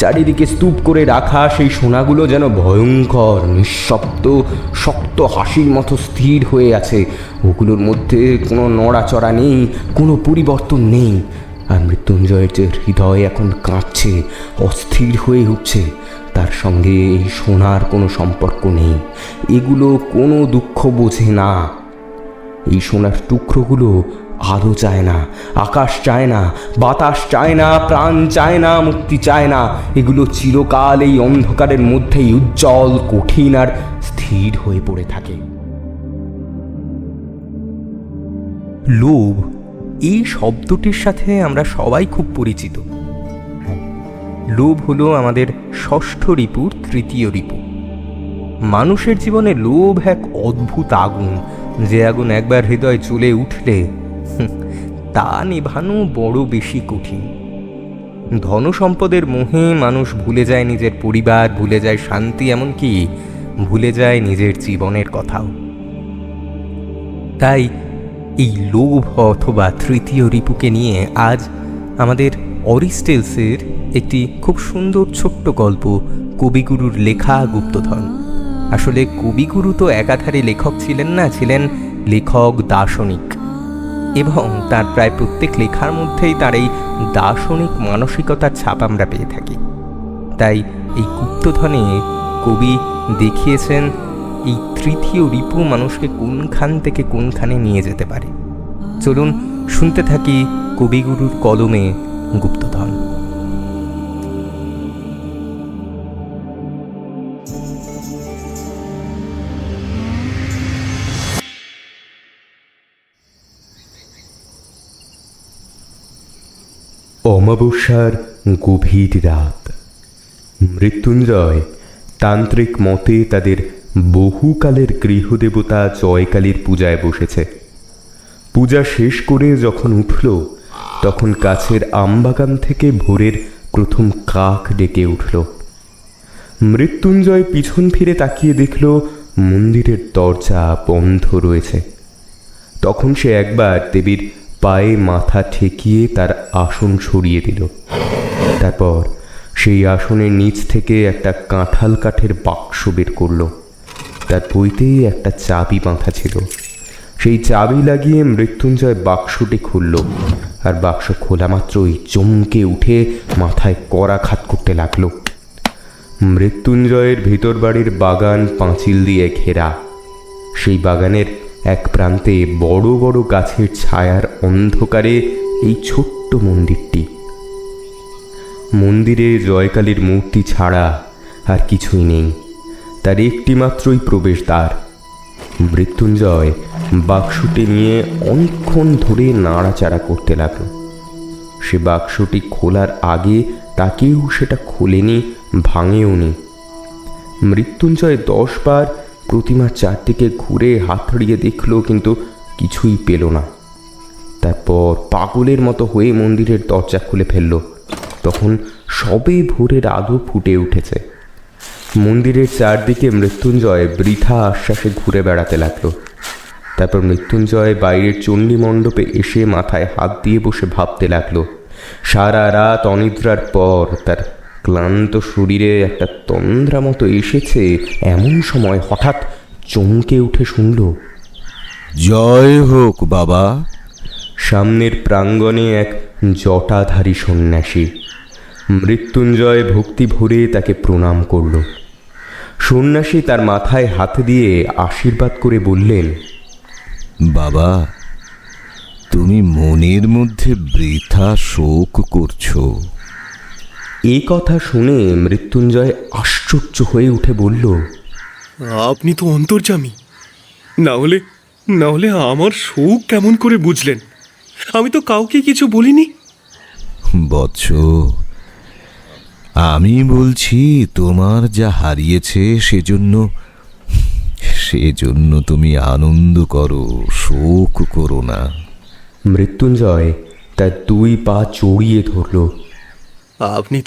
চারিদিকে স্তূপ করে রাখা সেই সোনাগুলো যেন ভয়ঙ্কর নিঃশব্দ শক্ত হাসির মতো স্থির হয়ে আছে। ওগুলোর মধ্যে কোনো নড়াচড়া নেই, কোনো পরিবর্তন নেই। আর মৃত্যুঞ্জয়ের যে হৃদয় এখন কাঁপছে, অস্থির হয়ে উঠছে, তার সঙ্গে এই সোনার কোনো সম্পর্ক নেই। এগুলো কোনো দুঃখ বোঝে না। এই সোনার টুকরোগুলো আলো চায় না, আকাশ চায় না, বাতাস চায় না, প্রাণ চায় না, মুক্তি চায় না। এগুলো চিরকাল এই অন্ধকারের মধ্যেই উজ্জ্বল, কঠিন আর স্থির হয়ে পড়ে থাকে। লোভ, এই শব্দটির সাথে আমরা সবাই খুব পরিচিত। লোভ হলো আমাদের ষষ্ঠ রিপুর তৃতীয় রিপু। মানুষের জীবনে লোভ এক অদ্ভুত আগুন, যে আগুন একবার হৃদয় জ্বলে উঠলে তা নেভানো বড় বেশি কঠিন। ধন সম্পদের মোহে মানুষ ভুলে যায় নিজের পরিবার, ভুলে যায় শান্তি, এমনকি ভুলে যায় নিজের জীবনের কথাও। তাই এই লোভ অথবা তৃতীয় রিপুকে নিয়ে আজ আমাদের অরিস্টলসের একটি খুব সুন্দর ছোট্ট গল্প, কবিগুরুর লেখা গুপ্তধন। আসলে কবিগুরু তো একাধারে লেখক ছিলেন না, ছিলেন লেখক দার্শনিক, এবং তার প্রায় প্রত্যেক লেখার মধ্যেই তার এই দার্শনিক মানসিকতার ছাপ আমরা পেয়ে থাকি। তাই এই গুপ্তধনে কবি দেখিয়েছেন এই তৃতীয় রিপু মানুষকে কোনখান থেকে কোনখানে নিয়ে যেতে পারে। চলুন শুনতে থাকি কবিগুরুর কলমে গুপ্তধন। অমাবস্যার গভীর রাত। মৃত্যুঞ্জয় তান্ত্রিক মতে তাদের বহুকালের গৃহদেবতা জয়কালীর পূজায় বসেছে। পূজা শেষ করে যখন উঠল, তখন কাছের আমবাগান থেকে ভোরের প্রথম কাক ডেকে উঠল। মৃত্যুঞ্জয় পিছন ফিরে তাকিয়ে দেখল মন্দিরের দরজা বন্ধ রয়েছে। তখন সে একবার দেবীর পায়ে মাথা ঠেকিয়ে তার আসন সরিয়ে দিল। তারপর সেই আসনের নিচ থেকে একটা কাঁঠাল কাঠের বাক্স বের করল। তার বইতেই একটা চাবি বাঁধা ছিল। সেই চাবি লাগিয়ে মৃত্যুঞ্জয় বাক্সটি খুলল, আর বাক্স খোলা মাত্রই চমকে উঠে মাথায় করাঘাত করতে লাগলো। মৃত্যুঞ্জয়ের ভিতর বাড়ির বাগান পাঁচিল দিয়ে ঘেরা। সেই বাগানের এক প্রান্তে বড় বড় গাছের ছায়ার অন্ধকারে এই ছোট্ট মন্দিরটি। মন্দিরে জয়কালীর মূর্তি ছাড়া আর কিছুই নেই, তার একটি মাত্রই প্রবেশদ্বার। মৃত্যুঞ্জয় বাক্সটি নিয়ে অনেকক্ষণ ধরে নাড়াচাড়া করতে লাগলো। সে বাক্সটি খোলার আগে তাকেও সেটা খোলেনি, ভাঙেও নি। মৃত্যুঞ্জয় 10 বার প্রতিমার চারদিকে ঘুরে হাতড়িয়ে দেখল, কিন্তু কিছুই পেল না। তারপর পাগলের মতো হয়ে মন্দিরের দরজা খুলে ফেলল। তখন সবে ভোরের আলো ফুটে উঠেছে। মন্দিরের চারদিকে মৃত্যুঞ্জয় বৃথা আশ্বাসে ঘুরে বেড়াতে লাগলো। তারপর মৃত্যুঞ্জয় বাইরের চণ্ডী মণ্ডপে এসে মাথায় হাত দিয়ে বসে ভাবতে লাগলো। সারা রাত অনিদ্রার পর তার ক্লান্ত শরীরে একটা তন্দ্রা মতো এসেছে। এমন সময় হঠাৎ চমকে উঠে শুনল, জয় হোক বাবা। সামনের প্রাঙ্গণে এক জটাধারী সন্ন্যাসী। মৃত্যুঞ্জয় ভক্তি ভরে তাকে প্রণাম করল। সন্ন্যাসী তার মাথায় হাত দিয়ে আশীর্বাদ করে বললেন, বাবা, তুমি মনের মধ্যে বৃথা শোক করছো। এই কথা শুনে মৃত্যুঞ্জয় আশ্চর্য হয়ে উঠে বলল, আপনি তো অন্তর্যামী, না হলে আমার শোক কেমন করে বুঝলেন? আমি তো কাউকে কিছু বলিনি। বৎস, আমি বলছি তোমার যা হারিয়েছে সেজন্য তুমি আনন্দ করো, শোক করো না। মৃত্যুঞ্জয় তার 2 পা জড়িয়ে ধরল। আপনি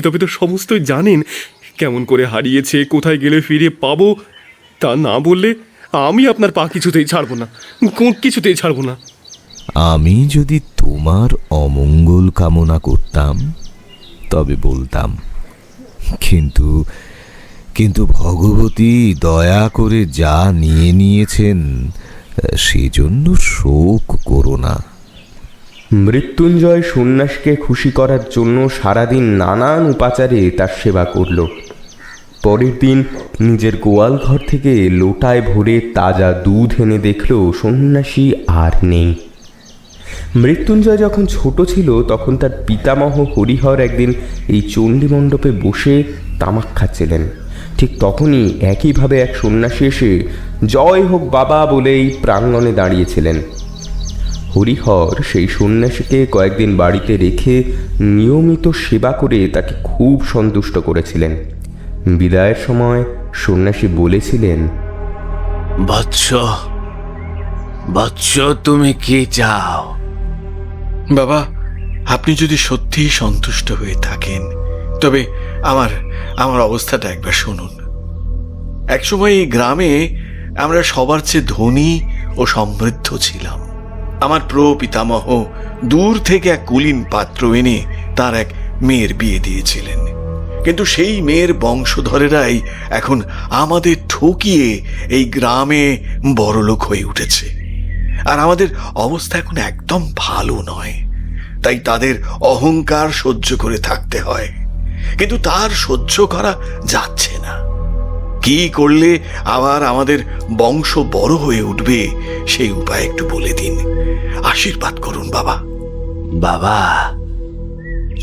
তবে তো সমস্তই জানেন, কেমন করে হারিয়েছে, কোথায় গেলে ফিরে পাবো। তা না বললে আমি আপনার পা কিছুতেই ছাড়বো না। আমি যদি তোমার অমঙ্গল কামনা করতাম, তবে বলতাম। কিন্তু কিন্তু ভগবতী দয়া করে যা নিয়ে নিয়েছেন সেজন্য শোক করো না। মৃত্যুঞ্জয় সন্ন্যাসীকে খুশি করার জন্য সারাদিন নানান উপাচারে তার সেবা করল। পরের দিন নিজের গোয়াল ঘর থেকে লোটায় ভরে তাজা দুধ এনে দেখল সন্ন্যাসী আর নেই। মৃত্যুঞ্জয় যখন ছোট ছিল তখন তার পিতামহ হরিহর একদিন এই চণ্ডী মণ্ডপে বসে তামাক খাচ্ছিলেন। ঠিক তখনই একইভাবে এক সন্ন্যাসী এসে জয় হোক বাবা বলেই প্রাঙ্গণে দাঁড়িয়েছিলেন। হরিহর সেই সন্ন্যাসীকে কয়েকদিন বাড়িতে রেখে নিয়মিত সেবা করে তাকে খুব সন্তুষ্ট করেছিলেন। বিদায়ের সময় সন্ন্যাসী বলেছিলেন, বৎস বৎস, তুমি কি চাও? বাবা, আপনি যদি সত্যিই সন্তুষ্ট হয়ে থাকেন তবে আমার অবস্থাটা একবার শুনুন। একসময় এই গ্রামে আমরা সবার চেয়ে ধনী ও সমৃদ্ধ ছিলাম। আমার প্রপিতামহ দূর থেকে এক কুলীন পাত্র এনে তার এক মেয়ের বিয়ে দিয়েছিলেন। কিন্তু সেই মেয়ের বংশধরেরাই এখন আমাদের ঠকিয়ে এই গ্রামে বড়লোক হয়ে উঠেছে। আর আমাদের অবস্থা এখন একদম ভালো নয়। তাই তাদের অহংকার সহ্য করে থাকতে হয়, কিন্তু তার সহ্য করা যাচ্ছে না। কি করলে আবার আমাদের বংশ বড় হয়ে উঠবে সেই উপায় একটু বলে দিন। আশীর্বাদ করুন বাবা। বাবা,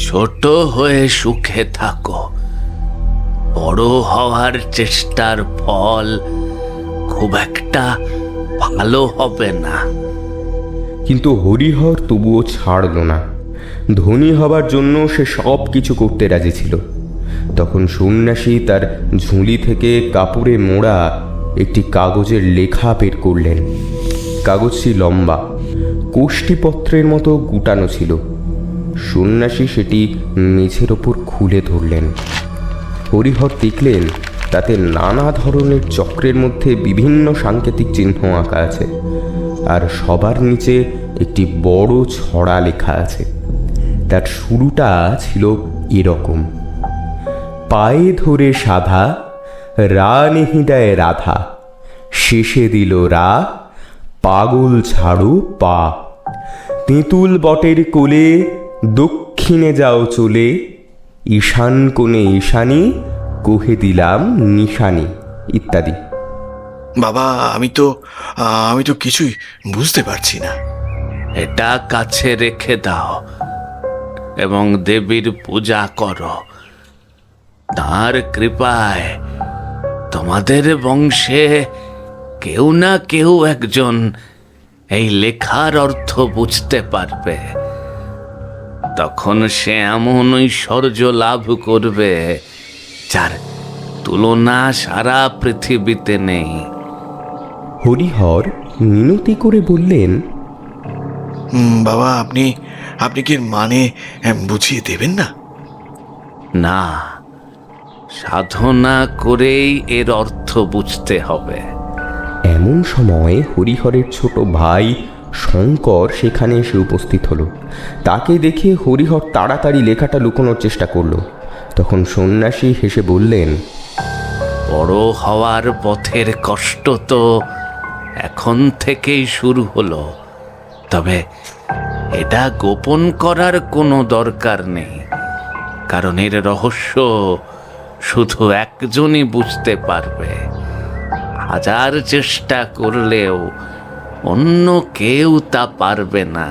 ছোট হয়ে সুখে থাকো। বড় হওয়ার চেষ্টার ফল খুব একটা ভালো হবে না। কিন্তু হরিহর তবুও ছাড়ল না। ধনী হবার জন্য সে সব কিছু করতে রাজি ছিল। তখন সন্ন্যাসী তার ঝুলি থেকে কাপড়ে মোড়া একটি কাগজের লেখা বের করলেন। কাগজটি লম্বা, কোষ্ঠীপত্রের মতো গুটানো ছিল। সন্ন্যাসী সেটি মেঝের ওপর খুলে ধরলেন। হরিহর দেখলেন তাতে নানা ধরনের চক্রের মধ্যে বিভিন্ন সাংকেতিক চিহ্ন আঁকা আছে, আর সবার নিচে একটি বড় ছড়া লেখা আছে। তার শুরুটা ছিল এরকম: পায়ে ধরে সাধা, রা নেহিদায় রাধা, শেষে দিল রা, পাগল ছাড়ো পা, তেঁতুল বটের কোলে, দক্ষিণে যাও চলে, ঈশান কোণে ঈশানী, কহে দিলাম নিশানি, ইত্যাদি। বাবা, আমি তো কিছুই বুঝতে পারছি না। এটা কাছে রেখে দাও এবং দেবীর পূজা করো। তার কৃপায় তোমাদের বংশে কেউ না কেউ একজন এই লেখার অর্থ বুঝতে পারবে। তখন সে এমন ঐশ্বর্য লাভ করবে যার তুলনা সারা পৃথিবীতে নেই। হরিহর মিনতি করে বললেন, বাবা, আপনি কি মানে বুঝিয়ে দেবেন না? না, সাধনা করেই এর অর্থ বুঝতে হবে। এমন সময় হরিহরের ছোট ভাই শঙ্কর সেখানে এসে উপস্থিত হলো। তাকে দেখে হরিহর তাড়াতাড়ি লেখাটা লুকোনোর চেষ্টা করলো। তখন সন্ন্যাসী হেসে বললেন, বড় হওয়ার পথের কষ্ট তো এখন থেকেই শুরু হলো। তবে এটা গোপন করার কোনো দরকার নেই, কারণ এর রহস্য শুধু একজনই বুঝতে পারবে। হাজার চেষ্টা করলেও অন্য কেউ তা পারবে না।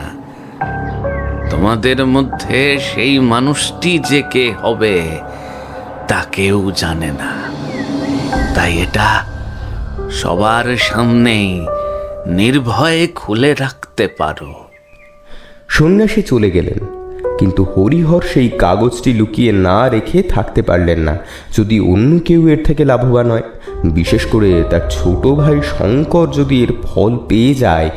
তোমাদের মধ্যে সেই মানুষটি যে কে হবে তা কেউ জানে না। তাই এটা সবার সামনেই নির্ভয়ে খুলে রাখতে পারো। সন্ন্যাসী চলে গেলেন, কিন্তু হরিহর সেই কাগজটি লুকিয়ে না রেখে থাকতে পারলেন না। যদি অন্য কেউ এর থেকে লাভবান হয়, বিশেষ করে তার ছোট ভাই শঙ্কর যদি এর ফল পেয়ে যায়,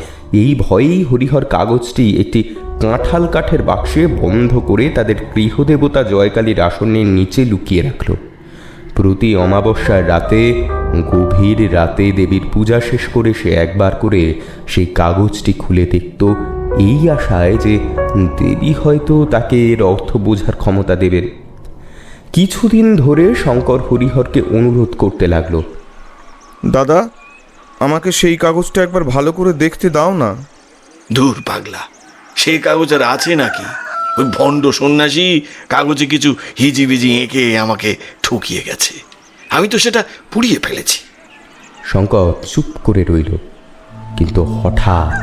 এই ভয়েই হরিহর কাগজটি একটি কাঁঠাল কাঠের বাক্সে বন্ধ করে তাদের গৃহদেবতা জয়কালীর আসনের নিচে লুকিয়ে রাখল। প্রতি অমাবস্যার রাতে, গভীর রাতে দেবীর পূজা শেষ করে সে একবার করে সেই কাগজটি খুলে দেখত, এই আশায় যে দেবী হয়তো তাকে এর অর্থ বোঝার ক্ষমতা দেবেন। কিছুদিন ধরে শঙ্কর হরিহরকে অনুরোধ করতে লাগলো। দাদা, আমাকে সেই কাগজটা একবার ভালো করে দেখতে দাও না। দূর পাগলা, সেই কাগজ আর আছে নাকি? ওই ভণ্ড সন্ন্যাসী কাগজে কিছু হিজিবিজি এঁকে আমাকে ঠকিয়ে গেছে। আমি তো সেটা পুড়িয়ে ফেলেছি। শঙ্কর চুপ করে রইল। কিন্তু হঠাৎ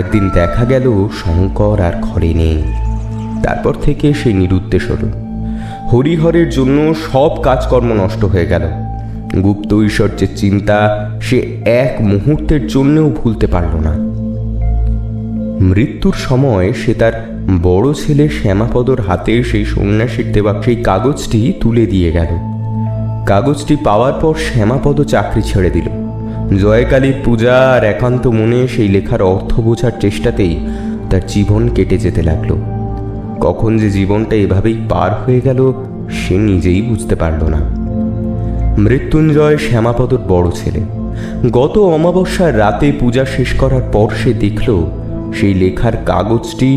একদিন দেখা গেল শঙ্কর আর ঘরে নেই। তারপর থেকে সে নিরুদ্দেশ হল। হরিহরের জন্য সব কাজকর্ম নষ্ট হয়ে গেল। গুপ্ত ঐশ্বর্যের চিন্তা সে এক মুহূর্তের জন্যও ভুলতে পারল না। মৃত্যুর সময় সে তার বড় ছেলে শ্যামাপদর হাতে সেই সন্ন্যাসীর দেওয়া সেই কাগজটি তুলে দিয়ে গেল। কাগজটি পাওয়ার পর শ্যামাপদ চাকরি ছেড়ে দিল। জয়কালীর পূজা আর একান্ত মনে সেই লেখার অর্থ বোঝার চেষ্টাতেই তার জীবন কেটে যেতে লাগলো। কখন যে জীবনটা এভাবেই পার হয়ে গেল সে নিজেই বুঝতে পারল না। মৃত্যুঞ্জয় শ্যামাপদর বড় ছেলে। গত অমাবস্যার রাতে পূজা শেষ করার পর সে দেখল সেই লেখার কাগজটি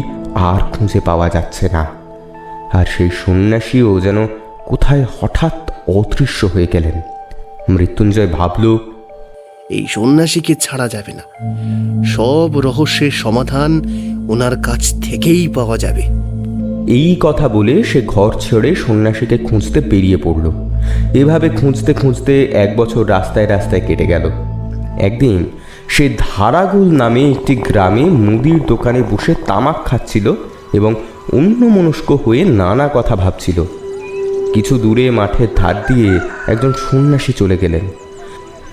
আর খুঁজে পাওয়া যাচ্ছে না। আর সেই সন্ন্যাসীও যেন কোথায় হঠাৎ অদৃশ্য হয়ে গেলেন। মৃত্যুঞ্জয় ভাবল, এই সন্ন্যাসীকে ছাড়া যাবে না। সব রহস্যের সমাধান ওনার কাছ থেকেই পাওয়া যাবে। এই কথা বলে সে ঘর ছেড়ে সন্ন্যাসীকে খুঁজতে বেরিয়ে পড়ল। এভাবে খুঁজতে খুঁজতে 1 বছর রাস্তায় রাস্তায় কেটে গেল। একদিন সে ধারাগুল নামে একটি গ্রামে মুদির দোকানে বসে তামাক খাচ্ছিল এবং অন্যমনস্ক হয়ে নানা কথা ভাবছিল। কিছু দূরে মাঠের ধার দিয়ে একজন সন্ন্যাসী চলে গেলেন।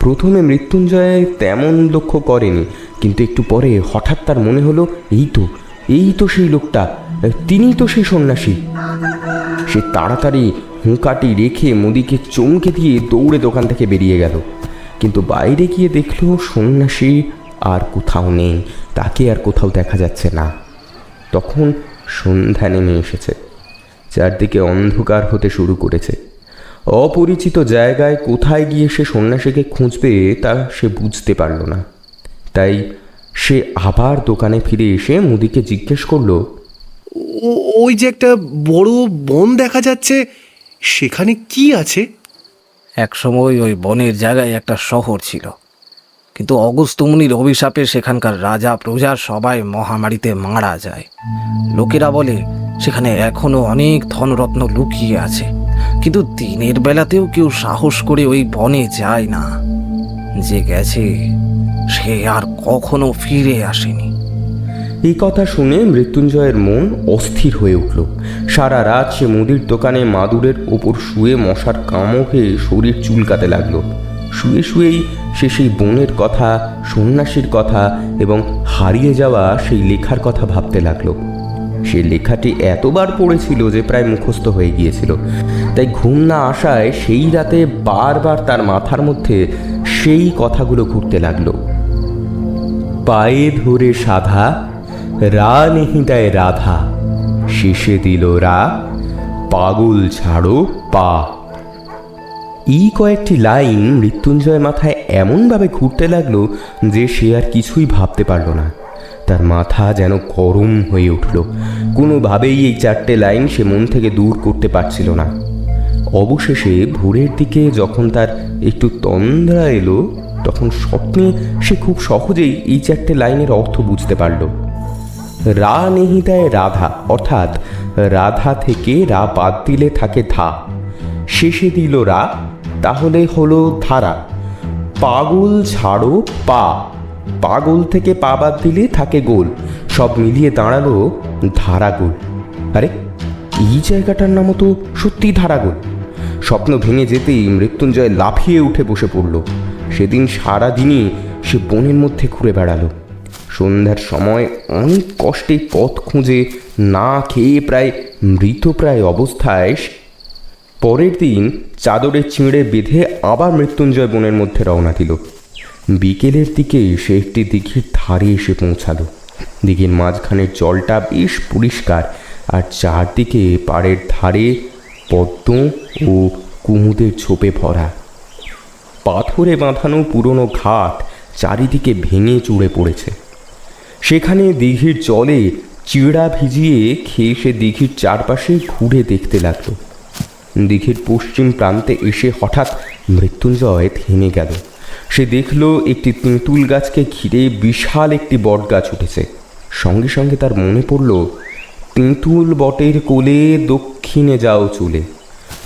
প্রথমে মৃত্যুঞ্জয় তেমন লক্ষ্য করেনি, কিন্তু একটু পরে হঠাৎ তার মনে হলো এই তো সেই লোকটা, তিনিই তো সেই সন্ন্যাসী। সে তাড়াতাড়ি হুঁকাটি রেখে মুদিকে চমকে দিয়ে দৌড়ে দোকান থেকে বেরিয়ে গেল। কিন্তু বাইরে গিয়ে দেখলো সন্ন্যাসী আর কোথাও নেই, তাকে আর কোথাও দেখা যাচ্ছে না। তখন সন্ধ্যা নেমে এসেছে, চারদিকে অন্ধকার হতে শুরু করেছে। অপরিচিত জায়গায় কোথায় গিয়ে সে সন্ন্যাসীকে খুঁজবে তা সে বুঝতে পারল না। তাই সে আবার দোকানে ফিরে এসে মুদিকে জিজ্ঞেস করলো, ওই যে একটা বড় বন দেখা যাচ্ছে, সেখানে কি আছে? একসময় ওই বনের জায়গায় একটা শহর ছিল, কিন্তু অগস্ত্যমুনির অভিশাপে সেখানকার রাজা প্রজা সবাই মহামারীতে মারা যায়। লোকেরা বলে সেখানে এখনো অনেক ধনরত্ন লুকিয়ে আছে, কিন্তু দিনের বেলাতেও কেউ সাহস করে ওই বনে যায় না। যে গেছে সে আর কখনো ফিরে আসেনি। এই কথা শুনে মৃত্যুঞ্জয়ের মন অস্থির হয়ে উঠল। সারা রাত সে মুদির দোকানে মাদুরের ওপর শুয়ে মশার কামড়ে শরীর চুলকাতে লাগলো। শুয়ে শুয়েই সে সেই বনের কথা, সন্ন্যাসীর কথা এবং হারিয়ে যাওয়া সেই লেখার কথা ভাবতে লাগলো। সে লেখাটি এতবার পড়েছিল যে প্রায় মুখস্থ হয়ে গিয়েছিল। তাই ঘুম না আসায় সেই রাতে বারবার তার মাথার মধ্যে সেই কথাগুলো ঘুরতে লাগলো। পায়ে ধরে সাধা, রা নেহি দেয় রাধা, শেষে দিল রা, পাগল ছাড়ো পা। এই কয়েকটি লাইন মৃত্যুঞ্জয় মাথায় এমনভাবে ঘুরতে লাগলো যে সে আর কিছুই ভাবতে পারল না। তার মাথা যেন গরম হয়ে উঠল। কোনোভাবেই এই 4টে লাইন সে মন থেকে দূর করতে পারছিল না। অবশেষে ভোরের দিকে যখন তার একটু তন্দ্রা এলো, তখন স্বপ্নে সে খুব সহজেই এই 4টে লাইনের অর্থ বুঝতে পারল। রা নেহি দেয় রাধা, অর্থাৎ রাধা থেকে রা বাদ দিলে থাকে ধা, শেষে দিল রা, তাহলে হলো ধারা। পাগল ছাড়ো পা, পাগল থেকে পা বাদ দিলে থাকে গোল, সব মিলিয়ে দাঁড়ালো ধারাগোল। আরে এই জায়গাটার নামও তো সত্যি ধারাগোল। স্বপ্ন ভেঙে যেতেই মৃত্যুঞ্জয় লাফিয়ে উঠে বসে পড়ল। সেদিন সারাদিনই সে বনের মধ্যে ঘুরে বেড়ালো। সন্ধ্যার সময় অনেক কষ্টে পথ খুঁজে না খেয়ে প্রায় মৃতপ্রায় অবস্থায় পরের দিন চাদরে চিঁড়ে বেঁধে আবার মৃত্যুঞ্জয় বনের মধ্যে রওনা দিল। বিকেলের দিকে সে একটি দিঘির ধারে এসে পৌঁছালো। দিঘির মাঝখানের জলটা বেশ পরিষ্কার, আর চারদিকে পাড়ের ধারে পদ্ম ও কুমুদের ঝোপে ভরা। পাথরে বাঁধানো পুরনো ঘাট চারিদিকে ভেঙে চুড়ে পড়েছে। সেখানে দিঘির জলে চিড়া ভিজিয়ে খেয়ে সে দিঘির চারপাশে ঘুরে দেখতে লাগলো। দিঘির পশ্চিম প্রান্তে এসে হঠাৎ মৃত্যুঞ্জয় থেমে গেল। সে দেখল একটি তেঁতুল গাছকে ঘিরে বিশাল একটি বট গাছ উঠেছে। সঙ্গে সঙ্গে তার মনে পড়ল, তেঁতুল বটের কোলে দক্ষিণে যাও চলে।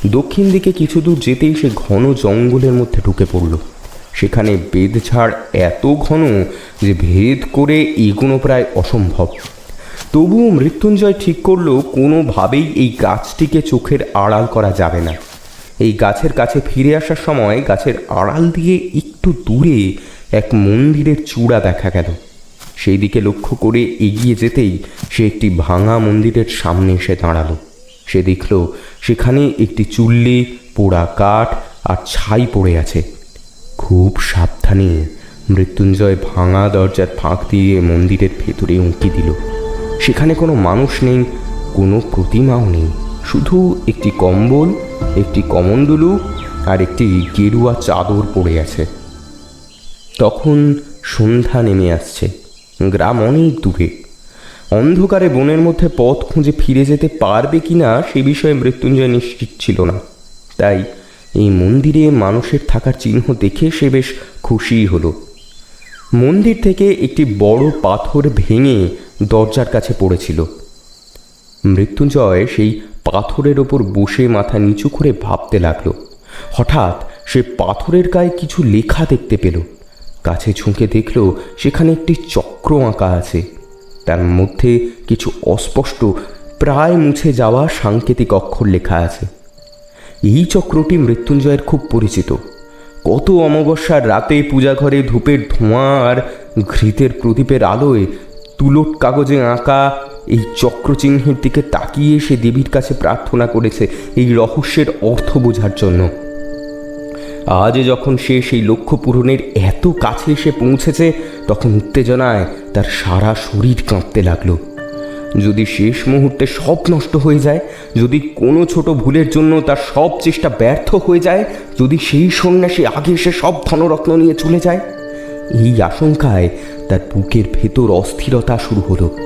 দক্ষিণ দিকে কিছু দূর যেতেই সে ঘন জঙ্গলের মধ্যে ঢুকে পড়ল। সেখানে বেদঝাড় এত ঘন যে ভেদ করে এগোনো প্রায় অসম্ভব। তবুও মৃত্যুঞ্জয় ঠিক করল কোনোভাবেই এই গাছটিকে চোখের আড়াল করা যাবে না। এই গাছের কাছে ফিরে আসার সময় গাছের আড়াল দিয়ে একটু দূরে এক মন্দিরের চূড়া দেখা গেল। সেই দিকে লক্ষ্য করে এগিয়ে যেতেই সে একটি ভাঙা মন্দিরের সামনে এসে দাঁড়ালো। সে দেখল সেখানে একটি চুল্লি, পোড়া কাঠ আর ছাই পড়ে আছে। খুব সাবধানে মৃত্যুঞ্জয় ভাঙা দরজার ফাঁক দিয়ে মন্দিরের ভেতরে উঁকি দিল। সেখানে কোনো মানুষ নেই, কোনো প্রতিমাও নেই, শুধু একটি কম্বল, একটি কমণ্ডলু আর একটি গেরুয়া চাদর পড়ে আছে। তখন সন্ধ্যা নেমে আসছে। গ্রাম অনেক দূরে। অন্ধকারে বনের মধ্যে পথ খুঁজে ফিরে যেতে পারবে কিনা সে বিষয়ে মৃত্যুঞ্জয় নিশ্চিত ছিল না। তাই এই মন্দিরে মানুষের থাকার চিহ্ন দেখে সে বেশ খুশিই হলো। মন্দির থেকে একটি বড় পাথর ভেঙে দরজার কাছে পড়েছিল। মৃত্যুঞ্জয় সেই পাথরের ওপর বসে মাথা নিচু করে ভাবতে লাগলো। হঠাৎ সে পাথরের গায়ে কিছু লেখা দেখতে পেল। কাছে ঝুঁকে দেখল সেখানে একটি চক্র আঁকা আছে। তার মধ্যে কিছু অস্পষ্ট, প্রায় মুছে যাওয়া সাংকেতিক অক্ষর লেখা আছে। এই চক্রটি মৃত্যুঞ্জয়ের খুব পরিচিত। কত অমাবস্যার রাতে পূজাঘরে ধূপের ধোঁয়া আর ঘৃতের প্রদীপের আলোয় তুলোট কাগজে আঁকা এই চক্রচিহ্নের দিকে তাকিয়ে সে দেবীর কাছে প্রার্থনা করেছে এই রহস্যের অর্থ বোঝার জন্য। আজ যখন সে সেই লক্ষ্য পূরণের এত কাছে এসে পৌঁছেছে, তখন উত্তেজনায় তার সারা শরীর কাঁপতে লাগলো। যদি শেষ মুহূর্তে সব নষ্ট হয়ে যায়, যদি কোনো ছোট ভুলের জন্য তার সব চেষ্টা ব্যর্থ হয়ে যায়, যদি সেই সন্ন্যাসী আগে এসে সব ধনরত্ন নিয়ে চলে যায়, এই আশঙ্কায় তার বুকের ভেতর অস্থিরতা শুরু হলো।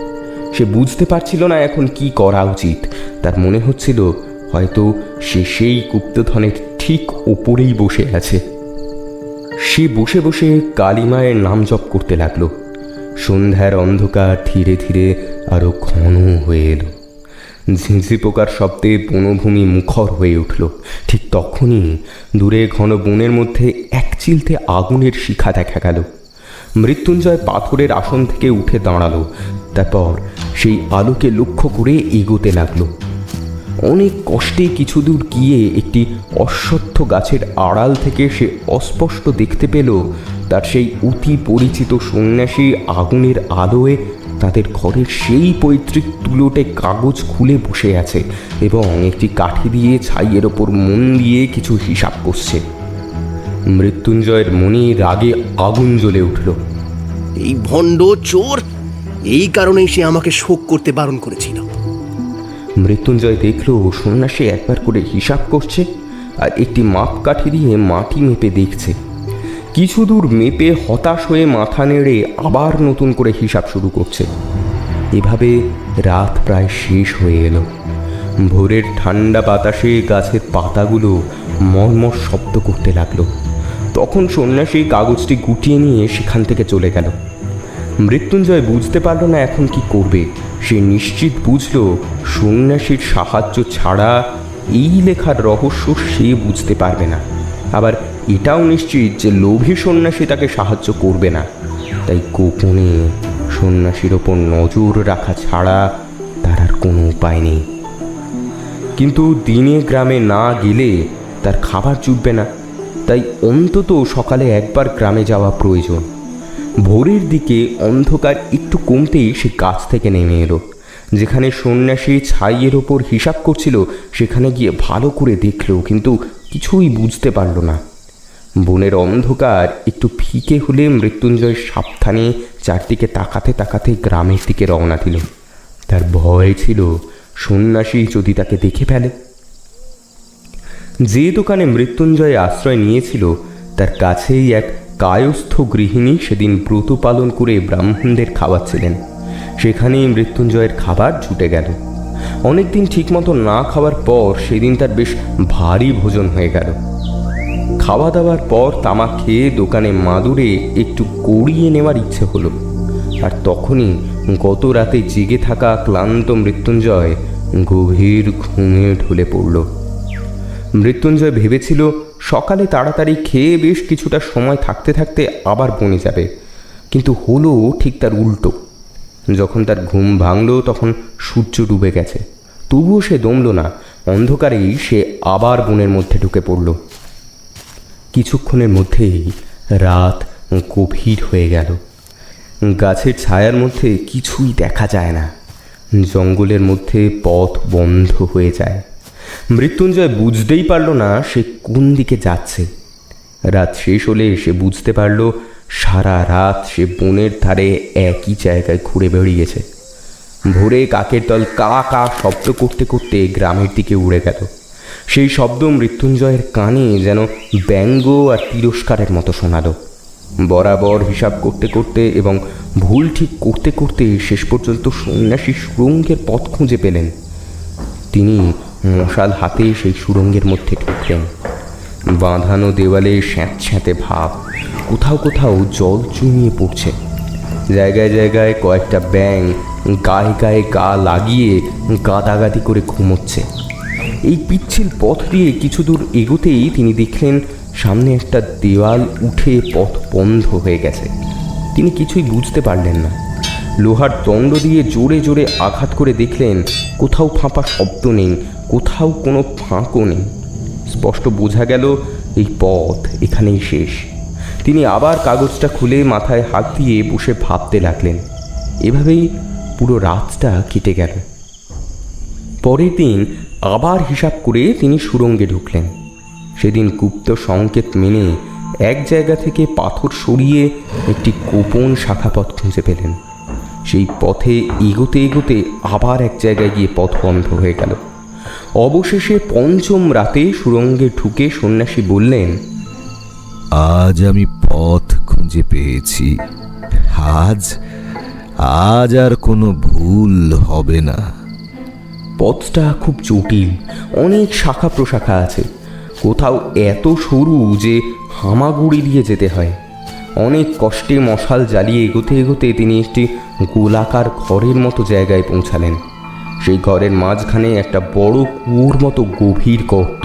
সে বুঝতে পারছিল না এখন কি করা উচিত। তার মনে হচ্ছিল হয়তো সে সেই গুপ্তধনের ঠিক ওপরেই বসে আছে। সে বসে বসে কালীমায়ের নাম জপ করতে লাগলো। সন্ধ্যার অন্ধকার ধীরে ধীরে আরো ঘন হয়ে এলো। ঝিঁঝি পোকার শব্দে বনভূমি মুখর হয়ে উঠল। ঠিক তখনই দূরে ঘন বনের মধ্যে এক চিলতে আগুনের শিখা দেখা গেল। মৃত্যুঞ্জয় পাথরের আসন থেকে উঠে দাঁড়ালো। তারপর সেই আলোকে লক্ষ্য করে এগোতে লাগলো। অনেক কষ্টে কিছু দূর গিয়ে একটি অশ্বত্থ গাছের আড়াল থেকে সে অস্পষ্ট দেখতে পেল তার সেই অতি পরিচিত সন্ন্যাসী আগুনের আলোয় তাদের ঘরের সেই পৈতৃক তুলোটে কাগজ খুলে বসে আছে এবং একটি কাঠি দিয়ে ছাইয়ের ওপর মন দিয়ে কিছু হিসাব করছে। মৃত্যুঞ্জয়ের মনে রাগে আগুন জ্বলে উঠল। এই ভণ্ড চোর, এই কারণেই সে আমাকে শোক করতে বারণ করেছিল। মৃত্যুঞ্জয় দেখল সন্ন্যাসী একবার করে হিসাব করছে আর একটি মাপকাঠি দিয়ে মাটি মেপে দেখছে। কিছু দূর মেপে হতাশ হয়ে মাথা নেড়ে আবার নতুন করে হিসাব শুরু করছে। এভাবে রাত প্রায় শেষ হয়ে এলো। ভোরের ঠান্ডা বাতাসে গাছের পাতাগুলো মর্মর শব্দ করতে লাগলো। তখন সন্ন্যাসী কাগজটি গুটিয়ে নিয়ে সেখান থেকে চলে গেল। মৃত্যুঞ্জয় বুঝতে পারল না এখন কি করবে। সে নিশ্চিত বুঝল সন্ন্যাসীর সাহায্য ছাড়া এই লেখার রহস্য সে বুঝতে পারবে না। আবার এটাও নিশ্চিত যে লোভী সন্ন্যাসী তাকে সাহায্য করবে না। তাই গোপনে সন্ন্যাসীর ওপর নজর রাখা ছাড়া তার আর কোনো উপায় নেই। কিন্তু দিনে গ্রামে না গেলে তার খাবার জুটবে না। তাই অন্তত সকালে একবার গ্রামে যাওয়া প্রয়োজন। ভোরের দিকে অন্ধকার একটু কমতেই সে গাছ থেকে নেমে এলো। যেখানে সন্ন্যাসী ছাইয়ের ওপর হিসাব করছিল সেখানে গিয়ে ভালো করে দেখলো, কিন্তু কিছুই বুঝতে পারল না। বনের অন্ধকার একটু ফিকে হলে মৃত্যুঞ্জয় সাবধানে চারদিকে তাকাতে তাকাতে গ্রামের দিকে রওনা দিল। তার ভয় ছিল সন্ন্যাসী যদি তাকে দেখে ফেলে। যে দোকানে মৃত্যুঞ্জয় আশ্রয় নিয়েছিল তার কাছেই এক কায়স্থ গৃহিণী সেদিন ব্রত পালন করে ব্রাহ্মণদের খাওয়াচ্ছিলেন। সেখানেই মৃত্যুঞ্জয়ের খাবার জুটে গেল। অনেকদিন ঠিকমতো না খাওয়ার পর সেদিন তার বেশ ভারী ভোজন হয়ে গেল। খাওয়া দাওয়ার পর তামাক খেয়ে দোকানে মাদুরে একটু গড়িয়ে নেওয়ার ইচ্ছে হলো। আর তখনই গত রাতে জেগে থাকা ক্লান্ত মৃত্যুঞ্জয় গভীর ঘুমে ঢলে পড়ল। মৃত্যুঞ্জয় ভেবেছিল সকালে তাড়াতাড়ি খেয়ে বেশ কিছুটা সময় থাকতে থাকতে আবার বনে যাবে, কিন্তু হলো ঠিক তার উল্টো। যখন তার ঘুম ভাঙল তখন সূর্য ডুবে গেছে, তবুও সে দমল না। অন্ধকারেই সে আবার বনের মধ্যে ঢুকে পড়ল। কিছুক্ষণের মধ্যেই রাত গভীর হয়ে গেল। গাছের ছায়ার মধ্যে কিছুই দেখা যায় না। জঙ্গলের মধ্যে পথ বন্ধ হয়ে যায়। মৃত্যুঞ্জয় বুঝতেই পারল না সে কোন দিকে যাচ্ছে। রাত শেষ হলে সে বুঝতে পারল সারা রাত সে বনের ধারে একই জায়গায় ঘুরে বেড়িয়েছে। ভোরে কাকের দল কা কা শব্দ করতে করতে গ্রামের দিকে উড়ে গেল। সেই শব্দ মৃত্যুঞ্জয়ের কানে যেন ব্যঙ্গ আর তিরস্কারের মতো শোনালো। বরাবর হিসাব করতে করতে এবং ভুল ঠিক করতে করতে শেষ পর্যন্ত সন্ন্যাসী সুড়ঙ্গের পথ খুঁজে পেলেন। তিনি মশাল হাতে সেই সুড়ঙ্গের মধ্যে ঢুকলেন। বাঁধানো দেওয়ালে স্যাঁতস্যাঁতে ভাব, কোথাও কোথাও জল চুমিয়ে পড়ছে। জায়গায় জায়গায় কয়েকটা ব্যাঙ গায়ে গায়ে গা লাগিয়ে গাদাগাদি করে ঘুমোচ্ছে। এই পিচ্ছিল পথ দিয়ে কিছু দূর এগোতেই তিনি দেখলেন সামনে একটা দেওয়াল উঠে পথ বন্ধ হয়ে গেছে। তিনি কিছুই বুঝতে পারলেন না। লোহার দণ্ড দিয়ে জোরে জোরে আঘাত করে দেখলেন কোথাও ফাঁপা শব্দ নেই, কোথাও কোনো ফাঁকও নেই। স্পষ্ট বোঝা গেল এই পথ এখানেই শেষ। তিনি আবার কাগজটা খুলে মাথায় হাত দিয়ে বসে ভাবতে লাগলেন। এভাবেই পুরো রাতটা কেটে গেল। পরের দিন আবার হিসাব করে তিনি সুড়ঙ্গে ঢুকলেন। সেদিন গুপ্ত সংকেত মেনে এক জায়গা থেকে পাথর সরিয়ে একটি গোপন শাখাপথ খুঁজে পেলেন। সেই পথে এগোতে এগোতে আবার এক জায়গায় গিয়ে পথ বন্ধ হয়ে গেল। অবশেষে পঞ্চম রাতে সুড়ঙ্গে ঢুকে সন্ন্যাসী বললেন, আজ আমি পথ খুঁজে পেয়েছি। আজ আজ আর কোনো ভুল হবে না। পথটা খুব জটিল, অনেক শাখা প্রশাখা আছে। কোথাও এত সরু যে হামাগুড়ি দিয়ে যেতে হয়। অনেক কষ্টে মশাল জ্বালিয়ে এগোতে এগোতে তিনি একটি গোলাকার ঘরের মতো জায়গায় পৌঁছালেন। সেই ঘরের মাঝখানে একটা বড় কুয়োর মতো গভীর গর্ত।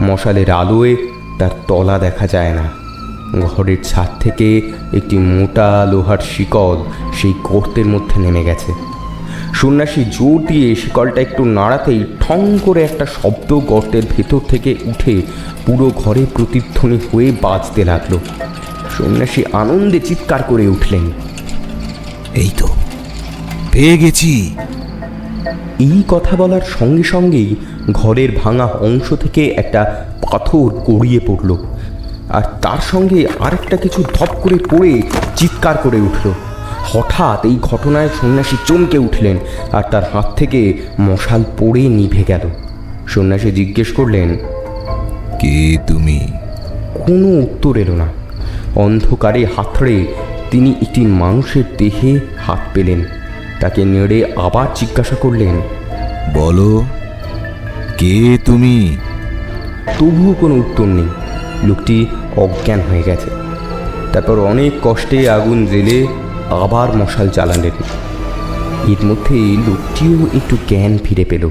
মশালের আলোয় তার তলা দেখা যায় না। ঘরের ছাদ থেকে একটি মোটা লোহার শিকল সেই গর্তের মধ্যে নেমে গেছে। সন্ন্যাসী জোর দিয়ে শিকলটা একটু নাড়াতেই ঠং করে একটা শব্দ গর্তের ভেতর থেকে উঠে পুরো ঘরে প্রতিধ্বনি হয়ে বাজতে লাগলো। সন্ন্যাসী আনন্দে চিৎকার করে উঠলেন, এই তো পেয়ে গেছি। এই কথা বলার সঙ্গে সঙ্গেই ঘরের ভাঙা অংশ থেকে একটা পাথর গড়িয়ে পড়ল, আর তার সঙ্গে আরেকটা কিছু ধপ করে পড়ে চিৎকার করে উঠল। হঠাৎ এই ঘটনায় সন্ন্যাসী চমকে উঠলেন, আর তার হাত থেকে মশাল পড়ে নিভে গেল। সন্ন্যাসী জিজ্ঞেস করলেন, কে তুমি? কোনো উত্তর এলো না। অন্ধকারে হাতড়ে তিনি একটি মানুষের দেহে হাত পেলেন। তাকে নেড়ে আবার জিজ্ঞাসা করলেন, বলো, কে তুমি? তবুও কোনো উত্তর নেই। লোকটি অজ্ঞান হয়ে গেছে। তারপর অনেক কষ্টে আগুন জ্বেলে আবার মশাল জ্বালালেন। এর মধ্যে লোকটিও একটু জ্ঞান ফিরে পেল।